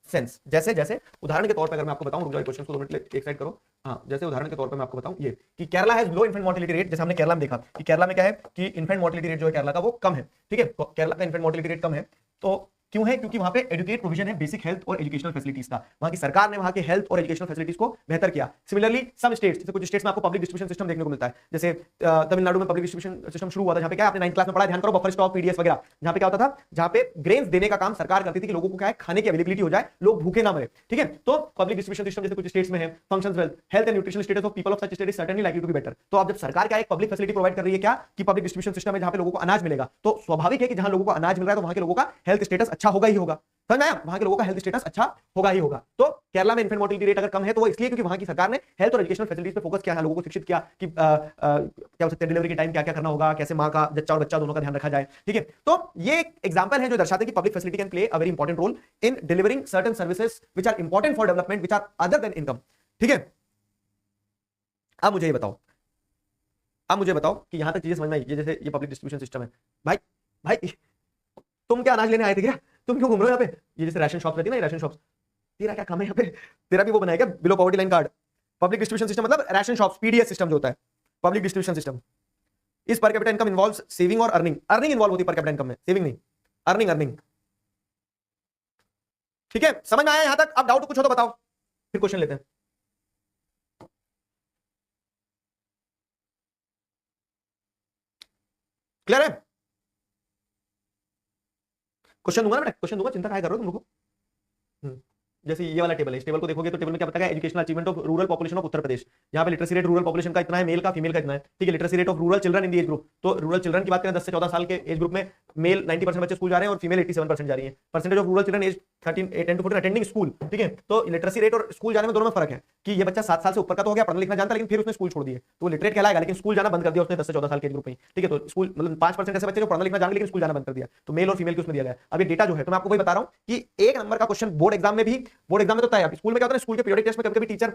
sense. जैसे उदाहरण के तौर पे अगर मैं आपको बताऊं, रुक जाओ क्वेश्चन को 2 मिनट एक साइड करो। हाँ, जैसे उदाहरण के तौर पे मैं आपको बताऊं ये कि Kerala has low infant mortality rate, जैसे हमने केरला में देखा कि केरला में क्या है कि इन्फेंट मोर्टेलिटी रेट जो है केरला का वो कम है, ठीक है। तो केरला का इन्फेंट मोर्टेलिटी रेट कम है, तो क्यों है, क्योंकि वहां पे एजुकेट प्रोविजन है बेसिक हेल्थ और एजुकेशनल फैसिलिटीज का, वहां की सरकार ने वहां के हेल्थ और एजुकेशनल फैसिलिटीज को बेहतर किया। सिमिलरली सम स्टेट्स, जैसे कुछ स्टेट्स में आपको पब्लिक डिस्ट्रीब्यूशन सिस्टम देखने को मिलता है, जैसे तमिलनाडु में पब्लिक डिस्ट्रीब्यूशन सिस्टम शुरू हुआ था, जहां पे क्या आपने 9th क्लास में पढ़ा, ध्यान करो, बफर स्टॉक, पीडीएस वगैरह, जहां पे क्या होता था, जहां पे ग्रेन्स देने का काम सरकार करती थी कि लोगों को क्या है, खाने की अवेलेबिलिटी हो जाए, लोग भूखे ना मरे, ठीक है। तो पब्लिक डिस्ट्रीब्यूशन सिस्टम जैसे कुछ स्टेट्स में है, functions well, health and nutritional status of people of such state is certainly likely to be better. तो अब जब सरकार क्या एक पब्लिक फैसिलिटी प्रोवाइड कर रही है, क्या कि पब्लिक डिस्ट्रीब्यूशन सिस्टम है जहां पे लोगों को अनाज मिलेगा, तो स्वाभाविक है कि जहां लोगों को अनाज मिल रहा है तो वहां के लोगों का हेल्थ स्टेटस अच्छा होगा ही होगा, समझ में आया, वहां के लोगों का हेल्थ स्टेटस अच्छा होगा ही होगा। तो केरला में इन्फेंट मोर्टेलिटी रेट अगर कम है तो वो इसलिए क्योंकि वहां की सरकार ने हेल्थ और एजुकेशनल फैसिलिटीज पे फोकस किया है, लोगों को शिक्षित किया कि क्या हो सकता है डिलीवरी के टाइम क्या क्या करना होगा, कैसे मां का जच्चा और बच्चा दोनों का ध्यान रखा जाए, ठीक है। तो ये एक एग्जांपल है जो दर्शाते हैं कि public facility can play a very important role in delivering certain services which are important for development which are other than income, ठीक है। अब मुझे ये बताओ कि यहां तक चीजें समझ में आई, ये जैसे ये पब्लिक डिस्ट्रीब्यूशन सिस्टम है, भाई तुम क्या अनाज लेने आए थे क्या, तुम क्यों घूम रहे हो यहाँ पे, ये जैसे राशन शॉप्स रहती है ना, राशन शॉप्स, तेरा क्या काम है यहाँ पे, तेरा भी वो बनाया क्या below poverty line card. Public distribution system मतलब राशन शॉप्स, पीडीएस सिस्टम जो होता है, पब्लिक डिस्ट्रीब्यूशन सिस्टम, इस पर कैपिटा इनकम इन्वॉल्व्स सेविंग और अर्निंग इन्वॉल्व होती है पर कैपिटा इनकम में, सेविंग नहीं, अर्निंग, ठीक है। समझ में आया यहां तक? अब डाउट कुछ हो तो बताओ, फिर क्वेश्चन लेते हैं। क्लियर है? क्वेश्चन दूंगा ना बेटा, क्वेश्चन दूंगा, चिंता काहे कर रहे हो तुम लोग। जैसे ये वाला टेबल है, इस टेबल को देखोगे तो टेबल में क्या बताया है, educational achievement of rural population of Uttar Pradesh. यहाँ पे लिटरेसी रेट रूरल पॉपुलेशन का इतना है, मेल का फीमेल का इतना है, ठीक है। Literacy rate of rural children in the age group, तो रूरल चिल्ड्रन की बात करें 10 से 14 साल के एज ग्रुप में मेल 90% बच्चे स्कूल जा रहे हैं और फीमेल 87% जा रही है। Percentage of rural children age 10 to 14 attending school, ठीक है। तो लिटरेसी रेट और स्कूल जाने में दोनों में फर्क है कि ये बच्चा 7 साल से ऊपर का तो हो गया, पढ़ना लिखना जानता, लेकिन फिर उसने स्कूल छोड़ दिए तो वो लिटरेट कहलाएगा, लेकिन स्कूल जाना बंद कर दिया उसने 10 से 14 साल के एज ग्रुप में, ठीक है। तो स्कूल मतलब 5% ऐसे बच्चे जो पढ़ना लिखना जान लेकिन स्कूल जाना बंद कर दिया, तो मेल और फीमेल की उसमें दिया गया। अब ये डेटा जो है तो मैं आपको वही बता रहा हूँ कि 1 नंबर का क्वेश्चन बोर्ड एग्जाम में तो तय है। स्कूल में क्या होता है, स्कूल के पीरियडिक टेस्ट में कभी-कभी टीचर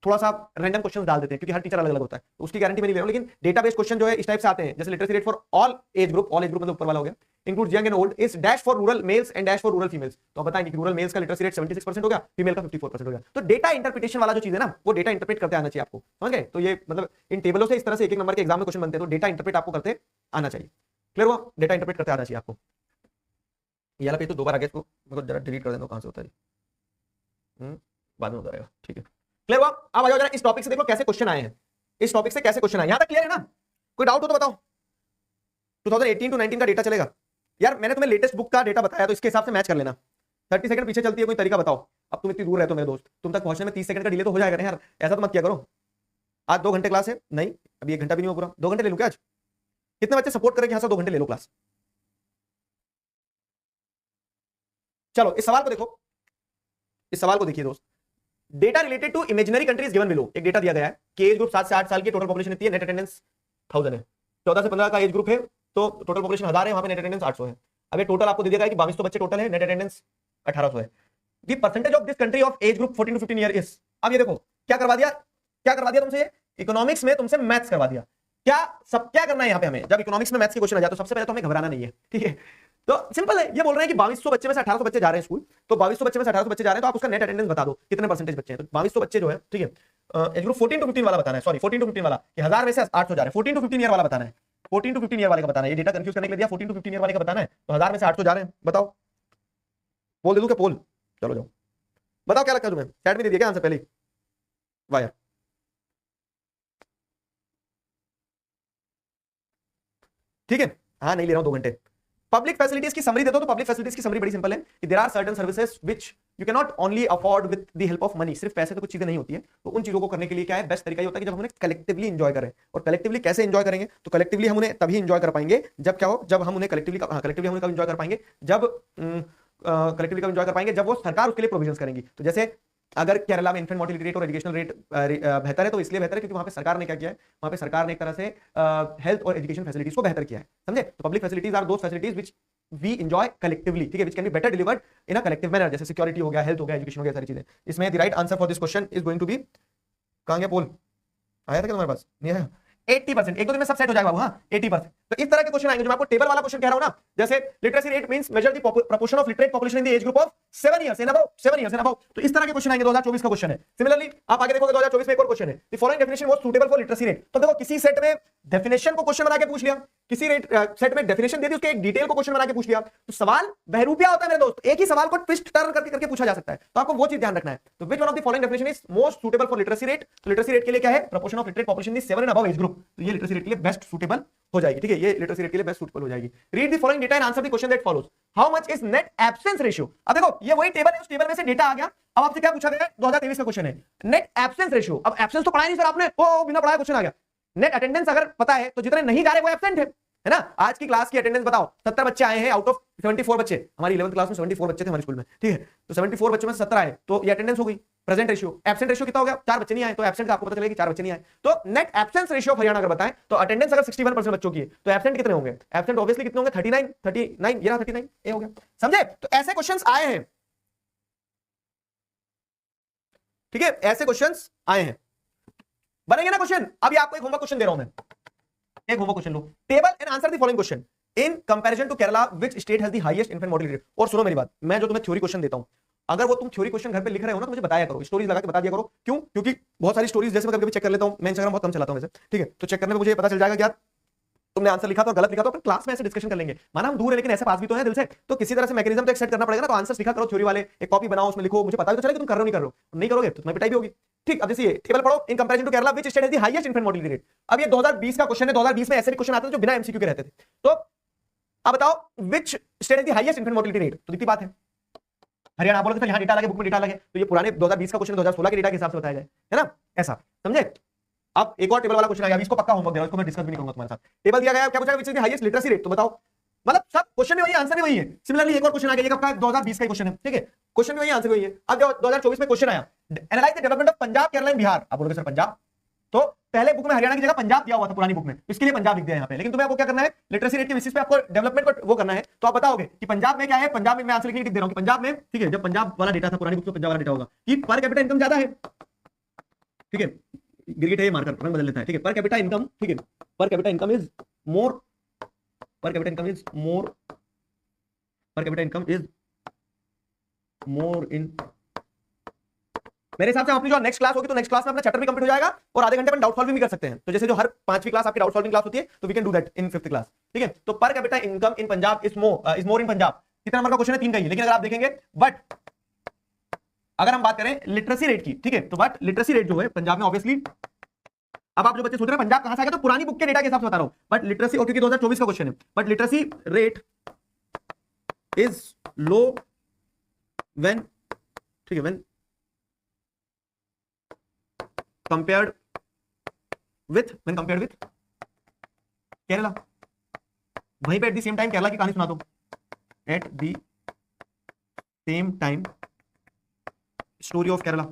थोड़ा सा रैंडम क्वेश्चंस डाल देते हैं क्योंकि हर टीचर अलग अलग होता है, तो उसकी गारंटी मैं नहीं ले रहा हूं, लेकिन डेटाबेस क्वेश्चन जो है इस टाइप से आते हैं, जैसे literacy rate for all age group मतलब ऊपर वाला हो गया, include young and old, is dash for rural mails and dash for rural females. तो आप बताएंगे कि रूरल मेल्स का लिटरेसी रेट 76% हो गया, फीमेल का 54% हो गया। तो डेटा इंटरप्रिटेशन वाला जो चीज है ना, वो डेटा इंटरप्रेट करते आना चाहिए आपको, समझ गए। तो ये मतलब इन टेबलों से इस तरह से एक नंबर के एग्जाम में क्वेश्चन बनते हैं, तो डेटा इंटरप्रेट आपको करते आना चाहिए। क्लियर हुआ? डेटा इंटरप्रेट करते आना चाहिए आपको। ये वाला पेज तो 2 बार आ गया, इसको मतलब जरा डिलीट कर देना, कहां से होता है, बाद में होता रहेगा, ठीक है। क्लियर हुआ? अब आ जाओ जरा इस टॉपिक से, देखो कैसे क्वेश्चन आए हैं, इस टॉपिक से कैसे क्वेश्चन आए, यहां तक क्लियर है ना? कोई डाउट हो तो बताओ। 2018 to 19 का डेटा चलेगा यार, मैंने तुम्हें लेटेस्ट बुक का डेटा बताया तो इसके हिसाब से मैच कर लेना। 30 सेकंड पीछे चलती है, कोई तरीका बताओ। अब तुम इतनी दूर रहते हो मेरे दोस्त, तुम तक पहुंचने में 30 सेकंड का डिले तो हो जाएगा ना यार, ऐसा तो मत किया करो। आज 2 घंटे क्लास है, नहीं अभी 1 घंटा भी नहीं हुआ पूरा, 2 घंटे ले लो क्या आज? कितने बच्चे सपोर्ट करें कि यहां से 2 घंटे ले लो क्लास? चलो इस सवाल को देखो, इस सवाल को देखिए दोस्त। Data related to imaginary countries given below, एक डेटा दिया गया है कि एज ग्रुप 7 से 8 साल की, टोटल पॉपुलेशन इतनी है, नेट अटेंडेंस 1000 है। 14 से 15 का एज ग्रुप है तो टोटल पॉपुलेशन 1000 है, वहां पे नेट अटेंडेंस 800 है। अब ये टोटल आपको दे दिया गया कि 2200 बच्चे टोटल है, नेट अटेंडेंस 1800 है। The percentage of this country of age group 14 to 15 year is. अब ये देखो क्या करवा दिया तुमसे, ये इकोनॉमिक्स में तुमसे मैथ्स करवा दिया क्या सब क्या करना है यहाँ पे हमें, जब इकोनॉमिक्स में मैथ्स के क्वेश्चन आ जाए तो सबसे पहले तो हमें घबराना नहीं है, ठीक है। तो सिंपल है, ये बोल रहे हैं कि 2200 बच्चे में से 1800 बच्चे जा रहे हैं स्कूल, तो 2200 बच्चे में से 1800 बच्चे जा रहे हैं, तो आप उसका नेट अटेंडेंस बता दो कितने परसेंटेज बच्चे हैं। तो 2200 बच्चे जो है, ठीक है, एज ग्रुप 14 to 15 वाला बताना है, सॉरी 14 to 15 वाला, कि 1000 में से 800 जा रहे हैं, 14 to 15 ईयर वाला बताना है, 14 to 15 ईयर वाले का बताना है, ये डेटा कंफ्यूज करने के लिए दिया, 14 to 15 ईयर वाले का बताना है, तो 1000 में से 800 जा रहे हैं, बताओ। पोल दे दूं क्या, पोल, चलो जाओ बताओ क्या लगता है तुम्हें, चैट में दे दिया क्या आंसर पहले, वाह यार, ठीक है, हाँ नहीं ले रहा हूं 2 घंटे। पब्लिक फैसिलिटीज की समरी देता हूं, तो पब्लिक फैसिलिटीज की समरी बड़ी सिंपल है कि there are certain services which you can not only afford with the help of money, सिर्फ पैसे तो कुछ चीजें नहीं होती है, तो उन चीजों को करने के लिए क्या है, बेस्ट तरीका ये होता है कि जब हम उन्हें कलेक्टिवली एंजॉय करें। और कलेक्टिवली कैसे एंजॉय करेंगे, तो कलेक्टिवली हम उन्हें तभी एंजॉय कर पाएंगे जब क्या हो, जब हम उन्हें कलेक्टिवली कलेक्टिवली हम उन्हें एंजॉय कर पाएंगे जब कलेक्टिवली कब एंजॉय कर पाएंगे, जब वो सरकार उसके लिए प्रोविजंस करेंगी। तो जैसे अगर केरला में इन्फेंट मोर्टेलिटी रेट और एजुकेशनल रेट बेहतर है, तो इसलिए बेहतर है क्योंकि वहां पे सरकार ने क्या किया है, वहां पे सरकार ने एक तरह से हेल्थ और एजुकेशन फैसिलिटीज को बेहतर किया है, समझे। तो public facilities are those facilities which we enjoy collectively, ठीक है, which can be better delivered in a collective manner, जैसे सिक्योरिटी हो गया, हेल्थ हो गया, एजुकेशन हो गया, सारी चीजें। इसमें the right answer for this question is going to be, कहां गया पोल, आया था क्या तुम्हारे पास, नहीं आया, 80%, एक दो दिन में सब सेट हो जाएगा बाबू, हाँ 80%। तो इस तरह के क्वेश्चन आएंगे, जो मैं आपको टेबल वाला क्वेश्चन कह रहा हूं ना, जैसे literacy rate means measure the proportion of literate population in the age group of 7 years and above, 7 years and above, तो इस तरह के क्वेश्चन आएंगे, 2024 का क्वेश्चन है। सिमिलरली आप आगे देखोगे 2024 में एक और क्वेश्चन है, the following definition was suitable for literacy rate. तो देखो किसी सेट में डेफिनेशन को क्वेश्चन बना के पूछ लिया, किसी रेट सेट में डेफिनेशन दे दी, उसके एक डिटेल को क्वेश्चन बना के पूछ लिया, तो सवाल बहरूपिया होता है मेरे दोस्त, एक ही सवाल को ट्विस्ट टर्न करके करके पूछा जा सकता है, तो आपको वो चीज ध्यान रखना है। तो which one of the following definition is most suitable for literacy rate, तो लिटरेसी रेट के लिए क्या है, proportion of literate population in the 7 and above age group, तो ये लिटरेसी रेट के लिए बेस्ट सूटेबल हो जाएगी, ठीक है, ये लिटरेसी रेट के लिए बेस्ट सूटेबल हो जाएगी। Read the following data and answer the question that follows, how much is net absence ratio. अब देखो ये वही टेबल है, उस टेबल में से डेटा आ गया, अब आपसे क्या पूछा गया, 2023 का क्वेश्चन है, नेट एब्सेंस रेशियो। अब एब्सेंस तो पढ़ाया नहीं सर आपने, ओ बिना पढ़ाए क्वेश्चन आ गया। नेट अटेंडेंस अगर पता है तो जितने नहीं जा रहे वो एब्सेंट है ना। आज की क्लास की अटेंडेंस बताओ, 70 बच्चे आए हैं आउट ऑफ 74 बच्चे, हमारी 11th क्लास में 74 बच्चे थे हमारे स्कूल में, ठीक है, तो 74 बच्चों में 70 आए, तो ये अटेंडेंस हो गई। प्रेजेंट रेशियो, एब्सेंट रेशियो कितना हो गया, 4 बच्चे नहीं आए, तो एब्सेंट का आपको पता चलेगा कि 4 बच्चे नहीं आए। तो नेट एब्सेंस रेशियो हरियाणा अगर बताएं तो अटेंडेंस अगर 61% बच्चों की है, तो एब्सेंट कितने होंगे, एब्सेंट ऑब्वियसली कितने होंगे, 39 ये रहा 39, ये हो गया, समझे। तो ऐसे क्वेश्चंस आए हैं, ठीक है, ऐसे क्वेश्चंस आए हैं, बनेंगे ना क्वेश्चन। अभी आपको एक होमवर्क क्वेश्चन दे रहा हूं मैं, एक होमवर्क क्वेश्चन लो, table and answer the following question in comparison to Kerala which state has the highest infant mortality rate. और सुनो मेरी बात, मैं जो तुम्हें थ्योरी क्वेश्चन देता हूं, अगर वो तुम थ्योरी क्वेश्चन घर पे लिख रहे हो ना, तो मुझे बताया करो, स्टोरीज लगा के बता दिया करो। क्यों, क्योंकि बहुत सारी स्टोरीज जैसे मैं कभी चेक कर लेता हूं, मैं इंस्टाग्राम बहुत कम चलाता हूं वैसे, ठीक है, तो चेक करने में मुझे पता चल जाएगा कि यार तुमने आंसर लिखा तो गलत लिखा, तो अपन क्लास में ऐसे डिस्कशन कर लेंगे। माना हम दूर है लेकिन ऐसे पास भी तो है दिल से, तो किसी तरह से मैकेनिज्म तो एक सेट करना पड़ेगा ना। तो आंसर लिखा करो थ्योरी वाले, एक कॉपी बनाओ, उसमें लिखो, मुझे पता भी तो चले कि तुम कर रहे हो नहीं कर रहे हो, नहीं करोगे तो तुम्हें पिटाई भी होगी। ठीक, अब जैसे टेबल पढ़ो, in comparison to Kerala which state has the highest infant mortality rate. अब ये 2020 का क्वेश्चन है, 2020 में ऐसे भी क्वेश्चन आते थे जो बिना एमसीक्यू के रहते थे। तो अब बताओ which state has the highest infant mortality rate, तो दिखती बात है हरियाणा बोलोगे तो यहाँ डेटा लगे, बुक में डेटा लगे, तो ये पुराने 2020 का क्वेश्चन 2016 के डेटा के हिसाब से बताया जाए, है ना, ऐसा समझे। अब एक और टेबल वाला क्वेश्चन आ गया, इसको पक्का होमवर्क दे रहा हूं, इसको मैं डिस्कस भी नहीं करूंगा तुम्हारे साथ। टेबल दिया गया, क्या पूछा, which is the highest literacy rate, तो बताओ, मतलब सब क्वेश्चन भी वही आंसर भी वही है। सिमिलरली एक और क्वेश्चन आ गया, ये कब का 2020 का क्वेश्चन है, ठीक है, क्वेश्चन भी वही आंसर वही है। अब 2024 में क्वेश्चन आया, analyse the development of Punjab, Kerala and Bihar. आप बोलोगे सर पंजाब, तो पहले बुक में हरियाणा की जगह पंजाब दिया हुआ था पुरानी बुक में, इसके लिए पंजाब लिख दिया यहाँ पे, लेकिन तुम्हें आपको क्या करना है, लिटरेसी रेट के बेसिस पे आपको डेवलपमेंट को वो करना है। तो आप बताओगे कि पंजाब में क्या है, पंजाब में मैं आंसर लिखने दे रहा हूं कि पंजाब में, ठीक है, जब पंजाब वाला डेटा था पुरानी बुक में, पंजाब वाला डेटा होगा कि पर कैपिटा इनकम ज्यादा है, ठीक है, गिरगिट है, मार्कर रंग बदल लेता है, ठीक है, पर कैपिटा इनकम, ठीक है, पर capita income is more, per capita income is more, per capita income is more in, मेरे हिसाब से अपनी जो नेक्स्ट क्लास होगी तो नेक्स्ट क्लास में अपना चैप्टर भी कंप्लीट हो जाएगा और आधे घंटे में डाउट सॉल्विंग भी कर सकते हैं। तो जैसे जो हर 5वीं क्लास आपकी डाउट सॉल्विंग क्लास होती है, तो we can do that in 5th class, ठीक है। तो per capita income in Punjab is more in Punjab, कितना नंबर का क्वेश्चन है, 3 का ही, लेकिन अगर आप देखेंगे बट अगर हम बात करें लिटरेसी रेट की, ठीक है, तो बट लिटरेसी रेट जो है पंजाब में ऑब्वियसली, अब आप जो बच्चे सोच रहे हैं पंजाब कहां से आ गया, तो पुरानी बुक के डेटा के हिसाब से बता रहा हूं, बट लिटरेसी, और क्योंकि 2024 का क्वेश्चन है, but literacy rate is low when, ठीक है, व्हेन compared with केरला। वहीं पे at the same time Kerala की कहानी सुना दो, at the same time story of Kerala.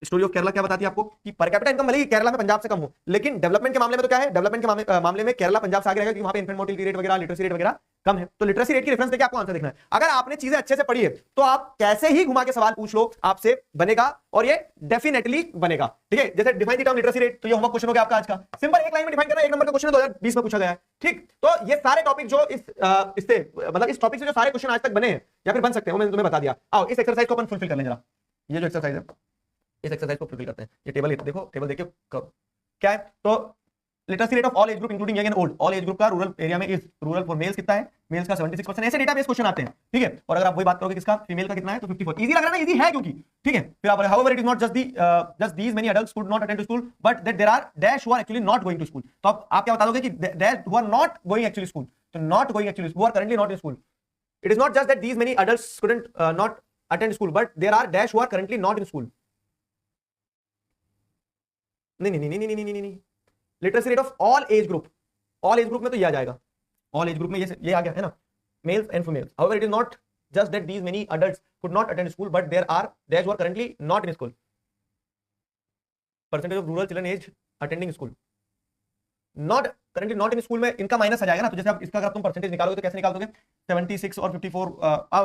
Story of Kerala क्या बताती है आपको कि पर कैपिटा इनकम भले ही केरला में पंजाब से कम हो, लेकिन डेवलपमेंट के मामले में तो क्या है, डेवलपमेंट के मामले में केरला पंजाब से आगे रहेगा, क्योंकि वहां पे इन्फेंट मोर्टेलिटी रेट वगैरह, लिटरेसी रेट वगैरह कम है, तो लिटरेसी रेट की रेफरेंस देके आपको आंसर देखना है। अगर आपने चीजें अच्छे से पढ़ी है तो आप कैसे ही घुमा के सवाल पूछ लो आपसे बनेगा, और ये डेफिनेटली बनेगा। ठीक है, जैसे define the term literacy rate, तो ये होमवर्क क्वेश्चन हो गया आपका आज का, सिंपल एक लाइन में डिफाइन करना, 1 नंबर का क्वेश्चन 2020 में पूछा गया है। ठीक, तो ये सारे टॉपिक जो इससे मतलब इस टॉपिक से जो सारे क्वेश्चन आज तक बने हैं या फिर बन सकते हैं, मैंने तुम्हें बता दिया। आओ इस एक्सरसाइज को अपन फुलफिल कर लें जरा। ये जो एक्सरसाइज है, इस एक्सरसाइज को फुलफिल करते हैं। ये टेबल देखो, टेबल देखिए क्या है, तो literacy rate of all age group including young and old, all age group का रूरल एरिया में इज, रूरल फॉर मेल्स कितना है, मेल्स का 76%, ऐसे डेटा बेस क्वेश्चन आते हैं। ठीक है, और अगर आप वही बात करोगे किसका, फीमेल का कितना है, तो 54। इजी लग रहा है ना, इजी है क्योंकि, ठीक है। फिर आप however it is not just these many adults could not attend to school but that there are dash who are actually not going to school. तो आप क्या बता दोगे कि that who are not going actually school, तो not going actually, who are currently not in school. It is not just that these many adults couldn't not attend school but there are dash who are currently not in school. नहीं, literacy rate of all age group, all age group में तो ये आ जाएगा, all age group में ये आ गया है ना, males and females. However it is not just that these many adults could not attend school but there are dash who are currently not in school. Percentage of rural children age attending school, not currently not in school में इनका minus आ जाएगा ना। तो जैसे आप इसका अगर तुम परसेंटेज निकालोगे तो कैसे निकाल दोगे, 76 और 54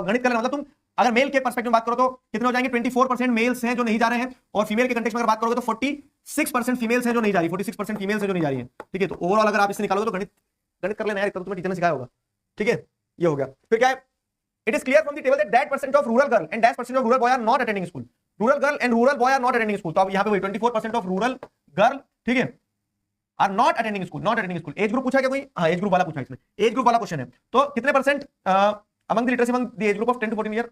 गणित कर, मतलब तुम अगर मेल के पर्सपेक्टिव में बात करो तो कितने हो जाएंगे, 24% मेल्स हैं जो नहीं जा रहे हैं, और फीमेल के कंटेक्स्ट में अगर बात करोगे तो 46% फीमेल्स हैं जो नहीं जा रही, 46% फीमेल्स हैं जो नहीं जा रही है। ठीक है, तो ओवरऑल अगर आप इससे निकालोगे तो गणित कर लेना यार, तो तुम्हें टीचर ने सिखाया होगा। ठीक है, ये हो गया। फिर क्या है, it is clear from the table that % of rural girl and % of rural boy are not attending school, rural girl and rural boy are not attending school. तो अब यहाँ पे 24% ऑफ रूरल गर्ल, ठीक है, are not attending school, not attending school. Age group पूछा क्या कोई, हाँ एज ग्रुप वाला पूछा, इसमें एज ग्रुप वाला क्वेश्चन है। तो कितने percent among the literacy among the age group of 10 to 14 year,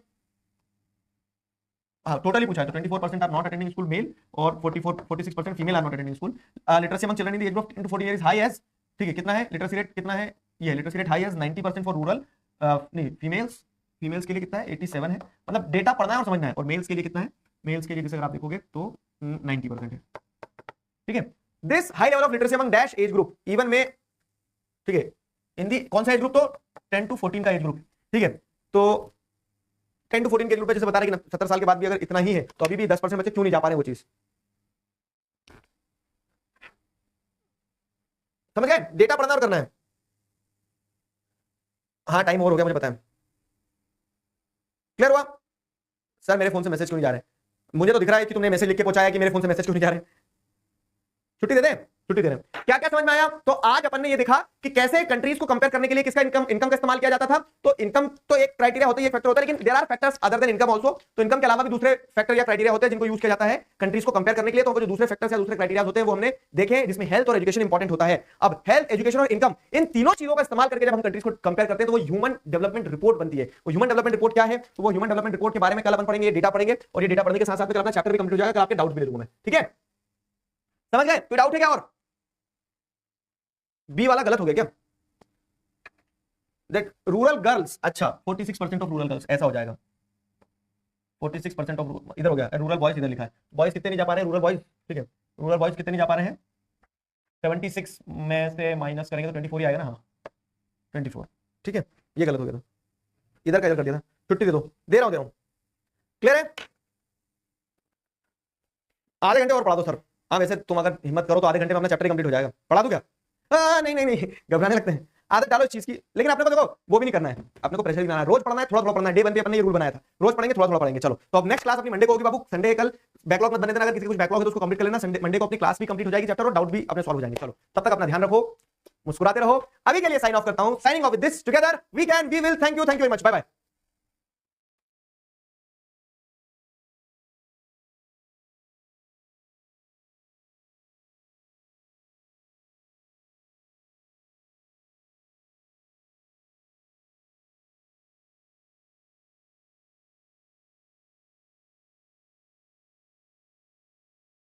हाँ टोटली पूछा है, तो 24% are not attending school male और 46% female are not attending school. Literacy among children in the age group 10 to 14 year is high as, ठीक है, कितना है literacy rate, कितना है ये literacy rate high as 90% for rural, नहीं फीमेल्स के लिए कितना है 87 है, मतलब डेटा पढ़ना है और समझना है। और मेल्स के लिए कितना है, मेल्स के लिए जैसे अगर आप देखोगे तो 90% है। ठीक है, this high level of literacy among dash age group even में, ठीक है, इन दी कौन सा एज ग्रुप, तो 10 to 14 का एज ग्रुप। ठीक है, तो 10 to 14 के एज ग्रुप पे जैसे बता रहे कि 70 साल के बाद भी अगर इतना ही है तो अभी भी 10% बच्चे क्यों नहीं जा पा रहे वो चीज, समझ गए, डेटा पढ़ना और करना है। हाँ टाइम ओवर हो गया मुझे पता है, क्लियर हुआ। सर मेरे फोन से मैसेज क्यों नहीं जा रहे, मुझे तो दिख रहा है कि तुमने मैसेज लिख के पहुंचाया कि मेरे फोन से मैसेज क्यों नहीं जा रहे, छुट्टी दे दें, छुट्टी दे रहे हैं। क्या क्या समझ में आया, तो आज अपन ने ये देखा कि कैसे कंट्रीज को कंपेयर करने के लिए किसका इनकम का इस्तेमाल किया जाता था। तो इनकम तो एक क्राइटेरिया होता है, एक फैक्टर होता है, लेकिन there are factors other than income also. तो इनकम के अलावा भी दूसरे फैक्टर या क्राइटेरिया होते हैं जिनको यूज किया जाता है कंट्रीज को कंपेयर करने के लिए। तो जो दूसरे फैक्टर्स या दूसरे क्राइटेरिया होते हैं वो हमने देखे, जिसमें हेल्थ और एजुकेशन इंपॉर्टेंट होता है। अब हेल्थ, एजुकेशन और इनकम, इन तीनों चीजों का इस्तेमाल करके जब हम कंट्रीज को कंपेयर करते हैं तो वो ह्यूमन डेवलपमेंट रिपोर्ट बनती है। वो ह्यूमन डेवलपमेंट रिपोर्ट क्या है, तो वो ह्यूमन डेवलपमेंट रिपोर्ट के बारे में कल अपन पढ़ेंगे, डेटा पढ़ेंगे, और ये डेटा पढ़ने के साथ साथ में अपना चैप्टर भी कंप्लीट हो जाएगा, आपके डाउट भी ले लूंगा मैं। ठीक है, समझ गए, कोई डाउट है क्या, और बी वाला गलत हो गया क्या, दैट रूरल गर्ल्स, अच्छा 46% ऑफ रूरल गर्ल्स, ऐसा हो जाएगा 46% ऑफ, इधर हो गया रूरल बॉयज, इधर लिखा है बॉयज कितने नहीं जा पा रहे हैं, रूरल बॉयज, ठीक है, रूरल बॉयज कितने नहीं जा पा रहे हैं, 76 में से माइनस करेंगे तो 24 ही आएगा ना, हाँ 24, ठीक है, ये गलत हो गया था, इधर का इधर कर दिया था, छुट्टी दे रहा हूं, क्लियर है। आधे घंटे और पढ़ा दो सर, हाँ वैसे तुम अगर हिम्मत करो तो आधे घंटे में अपना चैप्टर कंप्लीट हो जाएगा, पढ़ा दो क्या, नहीं घबराने लगते हैं, आदत डालो इस चीज की, लेकिन अपने को देखो वो भी नहीं करना है, अपने को प्रेशर भी बनाना है, रोज पढ़ना है, थोड़ा थोड़ा पढ़ना है, डे 1 पे अपने ये रूल बनाया था, रोज पढ़ेंगे थोड़ा थोड़ा पढ़ेंगे। चलो तो अब नेक्स्ट क्लास अपनी मंडे को होगी बाबू, संडे कल बैकलॉग मत बने देना, अगर किसी को कुछ बैकलॉग है तो उसको कंप्लीट कर लेना, संडे मंडे को अपनी क्लास भी कंप्लीट हो जाएगी, चैप्टर और डाउट भी अपने सॉल्व हो जाएंगे। चलो तब तक अपना ध्यान रखो, मुस्कुराते रहो, अभी के लिए साइन ऑफ करता हूं, signing off with this together we can we will, thank you very much, bye bye.